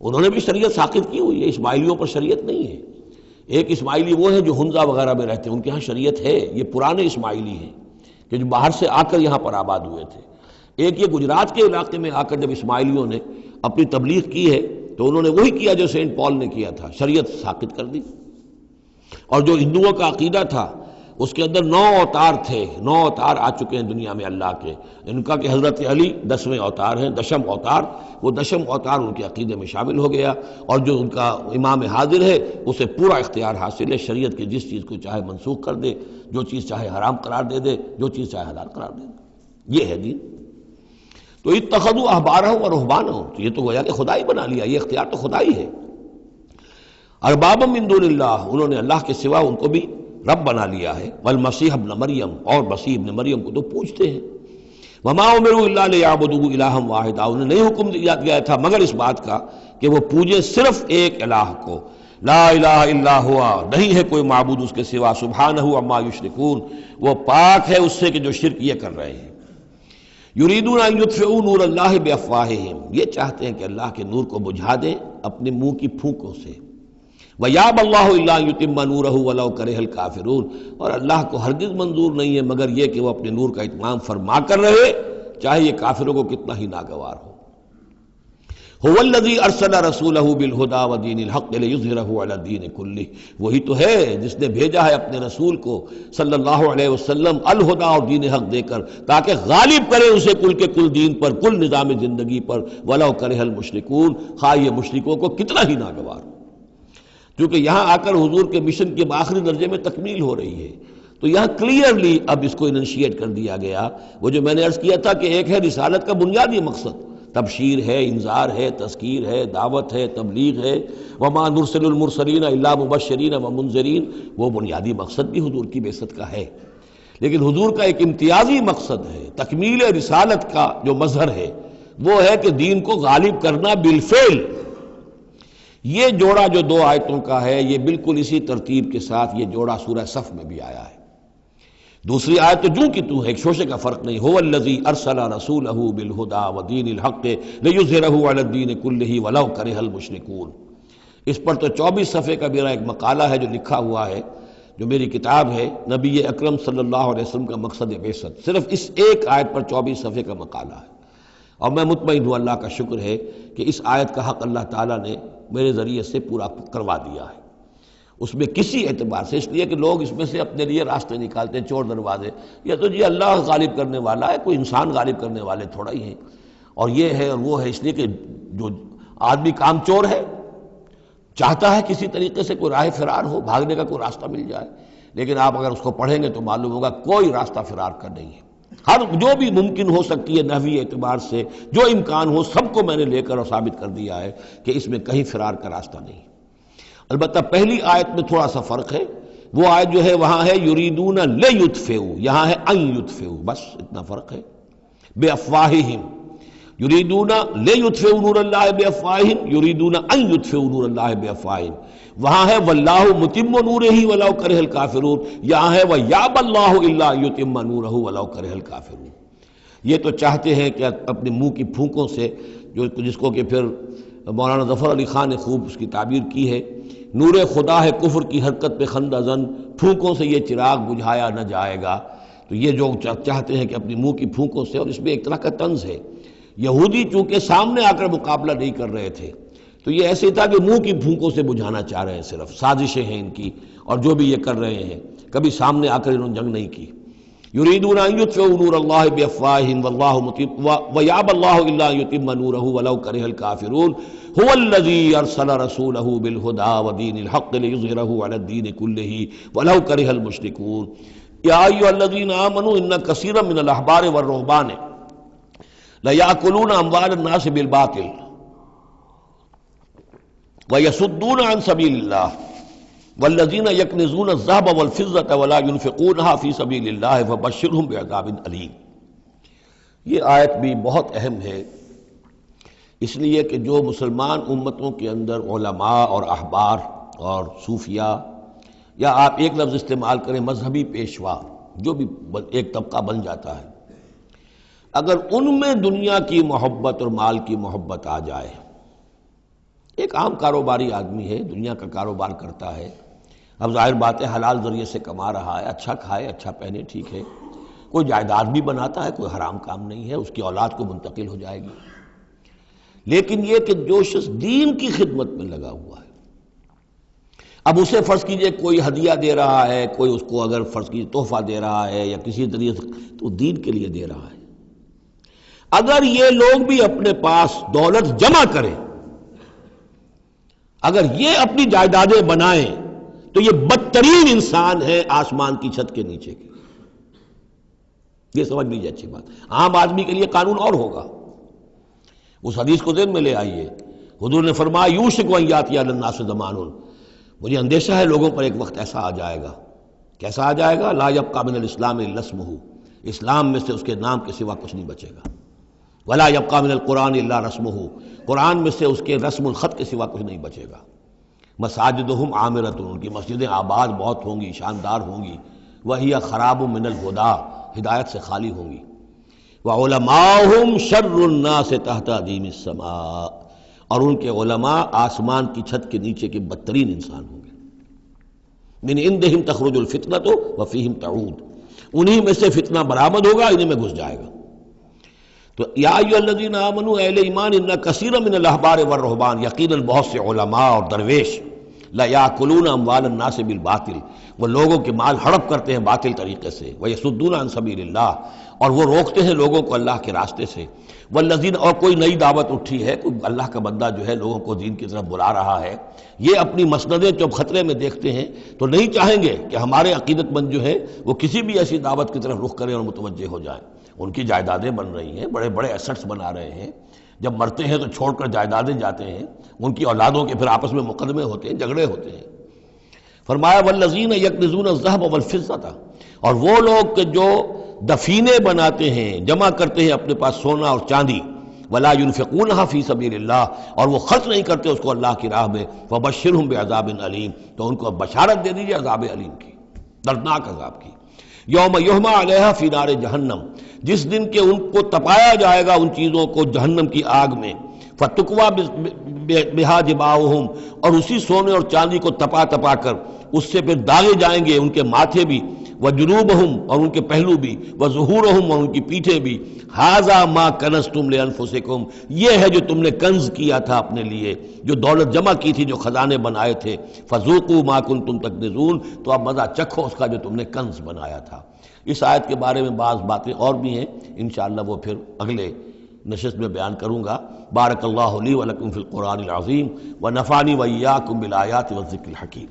انہوں نے بھی شریعت ساقط کی ہوئی ہے، اسماعیلیوں پر شریعت نہیں ہے۔ ایک اسماعیلی وہ ہے جو ہنزا وغیرہ میں رہتے ہیں، ان کے ہاں شریعت ہے، یہ پرانے اسماعیلی ہیں کہ جو باہر سے آ کر یہاں پر آباد ہوئے تھے۔ ایک یہ گجرات کے علاقے میں آ کر جب اسماعیلیوں نے اپنی تبلیغ کی ہے تو انہوں نے وہی کیا جو سینٹ پال نے کیا تھا، شریعت ساقط کر دی۔ اور جو ہندوؤں کا عقیدہ تھا اس کے اندر 9 اوتار تھے، 9 اوتار آ چکے ہیں دنیا میں اللہ کے، ان کا کہ حضرت علی 10ویں اوتار ہیں، 10م اوتار، وہ 10م اوتار ان کے عقیدے میں شامل ہو گیا، اور جو ان کا امام حاضر ہے اسے پورا اختیار حاصل ہے، شریعت کی جس چیز کو چاہے منسوخ کر دے، جو چیز چاہے حرام قرار دے دے، جو چیز چاہے حلال قرار دے دے، یہ ہے دین۔ تو اتخذوا احبارہم و رہبانہم، تو یہ تو گویا کہ خدا ہی بنا لیا، یہ اختیار تو خدا ہی ہے۔ اربابا من دون اللہ، انہوں نے اللہ کے سوا ان کو بھی رب بنا لیا ہے۔ والمسیح ابن مریم، اور مسیح ابن مریم کو تو پوجتے ہیں۔ وما امروا الا لیعبدوا الہا واحدا، انہیں نہیں حکم دیا گیا تھا مگر اس بات کا کہ وہ پوجیں صرف ایک الہ کو، لا الہ الا ہوا، نہیں ہے کوئی معبود اس کے سوا، سبحانہ عما یشرکون، وہ پاک ہے اس سے کہ جو شرک یہ کر رہے ہیں۔ یریدون ان یطفئوا نور اللہ بافواہہم، یہ چاہتے ہیں کہ اللہ کے نور کو بجھا دیں اپنے منہ کی پھونکوں سے۔ وَيَأْبَى اللَّهُ إِلَّا أَن يُتِمَّ نُورَهُ وَلَوْ كَرِهَ الْكَافِرُونَ، اور اللہ کو ہرگز منظور نہیں ہے مگر یہ کہ وہ اپنے نور کا اتمام فرما کر رہے، چاہے یہ کافروں کو کتنا ہی ناگوار ہو۔ هُوَ الَّذِي أَرْسَلَ رَسُولَهُ بِالْهُدَى وَدِينِ الْحَقِّ لِيُظْهِرَهُ عَلَى الدِّينِ كُلِّهِ، وہی تو ہے جس نے بھیجا ہے اپنے رسول کو صلی اللہ علیہ وسلم الہدا اور دین حق دے کر، تاکہ غالب کرے اسے کل کے کل دین پر، کل نظام زندگی پر، وَلَوْ كَرِهَ الْمُشْرِكُونَ، خواہ یہ مشرکوں کو کتنا ہی ناگوار ہو۔ کیونکہ یہاں آ کر حضور کے مشن کے آخری درجے میں تکمیل ہو رہی ہے، تو یہاں کلیئرلی اب اس کو انیشیٹ کر دیا گیا۔ وہ جو میں نے عرض کیا تھا کہ ایک ہے رسالت کا بنیادی مقصد، تبشیر ہے، انذار ہے، تذکیر ہے، دعوت ہے، تبلیغ ہے، وما نرسل المرسلین الا مبشرین ومنذرین، وہ بنیادی مقصد بھی حضور کی بعثت کا ہے۔ لیکن حضور کا ایک امتیازی مقصد ہے، تکمیل رسالت کا جو مظہر ہے وہ ہے کہ دین کو غالب کرنا بالفعل۔ یہ جوڑا جو 2 آیتوں کا ہے یہ بالکل اسی ترتیب کے ساتھ یہ جوڑا سورہ صف میں بھی آیا ہے۔ دوسری آیت تو جو کہ تو ہے، ایک شوشے کا فرق نہیں، هو الذی ارسل رسولہ بالہدی ودین الحق لیظہرہ علی الدین کلہ ولو کرہ المشرکون۔ اس پر تو 24 صفحے کا میرا ایک مقالہ ہے جو لکھا ہوا ہے، جو میری کتاب ہے نبی اکرم صلی اللہ علیہ وسلم کا مقصد بعثت، صرف اس ایک آیت پر 24 صفحے کا مقالہ ہے۔ اور میں مطمئن ہوں اللہ کا شکر ہے کہ اس آیت کا حق اللہ تعالیٰ نے میرے ذریعے سے پورا کروا دیا ہے۔ اس میں کسی اعتبار سے، اس لیے کہ لوگ اس میں سے اپنے لیے راستے نکالتے ہیں، چور دروازے، یہ تو جی اللہ غالب کرنے والا ہے، کوئی انسان غالب کرنے والے تھوڑا ہی ہیں، اور یہ ہے اور وہ ہے، اس لیے کہ جو آدمی کام چور ہے چاہتا ہے کسی طریقے سے کوئی راہ فرار ہو، بھاگنے کا کوئی راستہ مل جائے، لیکن آپ اگر اس کو پڑھیں گے تو معلوم ہوگا کوئی راستہ فرار کا نہیں ہے۔ ہر جو بھی ممکن ہو سکتی ہے نحوی اعتبار سے جو امکان ہو سب کو میں نے لے کر اور ثابت کر دیا ہے کہ اس میں کہیں فرار کا راستہ نہیں۔ البتہ پہلی آیت میں تھوڑا سا فرق ہے، وہ آیت جو ہے وہاں ہے یریدون لیطفئوا، یہاں ہے ان یطفئوا، بس اتنا فرق ہے۔ بے افواہہم یریدون لیطفئوا نور اللہ بے افواہہم، یریدون ان یطفئوا نور اللہ بے افواہہم، وہاں ہے واللہ متم نورہ ولو کرہ الکافرون، یہاں ہے ویابی اللہ الا یتم نورہ ولو کرہ الکافرون۔ یہ تو چاہتے ہیں کہ اپنے منہ کی پھونکوں سے، جس کو کہ پھر مولانا ظفر علی خان نے خوب اس کی تعبیر کی ہے، نور خدا ہے کفر کی حرکت پہ خندہ زن، پھونکوں سے یہ چراغ بجھایا نہ جائے گا۔ تو یہ جو چاہتے ہیں کہ اپنی منہ کی پھونکوں سے، اور اس میں ایک طرح کا طنز ہے، یہودی چونکہ سامنے آ کر مقابلہ نہیں کر رہے تھے تو یہ ایسے تھا کہ منہ کی پھونکوں سے بجھانا چاہ رہے ہیں، صرف سازشیں ہیں ان کی، اور جو بھی یہ کر رہے ہیں کبھی سامنے آ کر انہوں نے جنگ نہیں کی۔ یریدون ان یطفئوا نور اللہ بافواہہم واللہ متم ویابی اللہ الا یتم نورہ ولو کرہ الکافرون هو الذی ارسل رسولہ بالہدی ودین الحق لیظہرہ علی الدین کلہ ولو کرہ المشرکون یا ایھا الذین آمنوا ان کثیرا من الاحبار والرہبان لیأکلون اموال الناس بالباطل ویصدون عن سبیل اللہ والذین یکنزون الذہب والفضة ولا ينفقونها فی سبیل اللہ فبشرہم بعذاب علیم۔ یہ آیت بھی بہت اہم ہے، اس لیے کہ جو مسلمان امتوں کے اندر علماء اور احبار اور صوفیاء، یا آپ ایک لفظ استعمال کریں مذہبی پیشوا، جو بھی ایک طبقہ بن جاتا ہے، اگر ان میں دنیا کی محبت اور مال کی محبت آ جائے، ایک عام کاروباری آدمی ہے، دنیا کا کاروبار کرتا ہے، اب ظاہر بات ہے حلال ذریعے سے کما رہا ہے، اچھا کھائے اچھا پہنے، ٹھیک ہے، کوئی جائیداد بھی بناتا ہے، کوئی حرام کام نہیں ہے، اس کی اولاد کو منتقل ہو جائے گی، لیکن یہ کہ جو شخص دین کی خدمت میں لگا ہوا ہے، اب اسے فرض کیجئے کوئی ہدیہ دے رہا ہے، کوئی اس کو اگر فرض کیجئے تحفہ دے رہا ہے یا کسی طریقے سے، تو دین کے لیے دے رہا ہے۔ اگر یہ لوگ بھی اپنے پاس دولت جمع کریں، اگر یہ اپنی جائیدادیں بنائیں، تو یہ بدترین انسان ہے آسمان کی چھت کے نیچے کے۔ یہ سمجھ لیجیے اچھی بات، عام آدمی کے لیے قانون اور ہوگا۔ اس حدیث کو ذہن میں لے آئیے، حضور نے فرمایا یوشک ان یاتی علی الناس زمان، مجھے اندیشہ ہے لوگوں پر ایک وقت ایسا آ جائے گا، کیسا آ جائے گا؟ لا یبقى من الاسلام الا اسمہ، اسلام میں سے اس کے نام کے سوا کچھ نہیں بچے گا۔ ولا یبقى من القرآن الا رسمہ، قرآن میں سے اس کے رسم الخط کے سوا کچھ نہیں بچے گا۔ مساجدہم عامرۃ، ان کی مسجدیں آباد بہت ہوں گی، شاندار ہوں گی، وہی خراب من الہدیٰ، ہدایت سے خالی ہوں گی۔ وعلماؤہم شر الناس تحت ادیم السماء، اور ان کے علماء آسمان کی چھت کے نیچے کے بدترین انسان ہوں گے۔ من عندہم تخرج الفتنۃ وفیہم تعود، انہی میں سے فتنہ برآمد ہوگا، انہی میں گھس جائے گا۔ تو یا ایھا الذین آمنوا، اہل ایمان، ان کثیرا من الاحبار والرہبان، یقیناً بہت سے علماء اور درویش، لیاکلون اموال الناس بالباطل، وہ لوگوں کے مال ہڑپ کرتے ہیں باطل طریقے سے، ویصدون عن سبیل اللہ، اور وہ روکتے ہیں لوگوں کو اللہ کے راستے سے، والذین، اور کوئی نئی دعوت اٹھی ہے، کوئی اللہ کا بندہ جو ہے لوگوں کو دین کی طرف بلا رہا ہے، یہ اپنی مسندیں جب خطرے میں دیکھتے ہیں تو نہیں چاہیں گے کہ ہمارے عقیدت مند جو ہے وہ کسی بھی ایسی دعوت کی طرف رخ کریں اور متوجہ ہو جائیں۔ ان کی جائیدادیں بن رہی ہیں، بڑے بڑے ایسٹس بنا رہے ہیں، جب مرتے ہیں تو چھوڑ کر جائیدادیں جاتے ہیں، ان کی اولادوں کے پھر آپس میں مقدمے ہوتے ہیں، جھگڑے ہوتے ہیں۔ فرمایا والذین یکنزون الذہب والفضة، اور وہ لوگ کہ جو دفینے بناتے ہیں، جمع کرتے ہیں اپنے پاس سونا اور چاندی، ولا ينفقونها فی سبیل اللہ، اور وہ خرچ نہیں کرتے اس کو اللہ کی راہ میں، فبشرہم بعذاب علیم، تو ان کو بشارت دے دیجیے عذاب علیم کی، دردناک عذاب کی۔ یوم یحمى علیہا فی نار جہنم، جس دن کہ ان کو تپایا جائے گا ان چیزوں کو جہنم کی آگ میں، فتکویٰ بہا جباہہم، اور اسی سونے اور چاندی کو تپا تپا کر اس سے پھر داغے جائیں گے ان کے ماتھے بھی، وجنوبہم اور ان کے پہلو بھی، وظہورہم اور ان کی پیٹھیں بھی، ھذا ما کنزتم لانفسکم یہ ہے جو تم نے کنز کیا تھا اپنے لیے، جو دولت جمع کی تھی، جو خزانے بنائے تھے، فذوقوا ما کنتم تکنزون تو اب مزہ چکھو اس کا جو تم نے کنز بنایا تھا۔ اس آیت کے بارے میں بعض باتیں اور بھی ہیں، انشاءاللہ وہ پھر اگلے نشست میں بیان کروں گا۔ بارک اللہ لی ولکم فی القرآن العظیم ونفعنی وإیاکم بالآیات والذکر الحکیم۔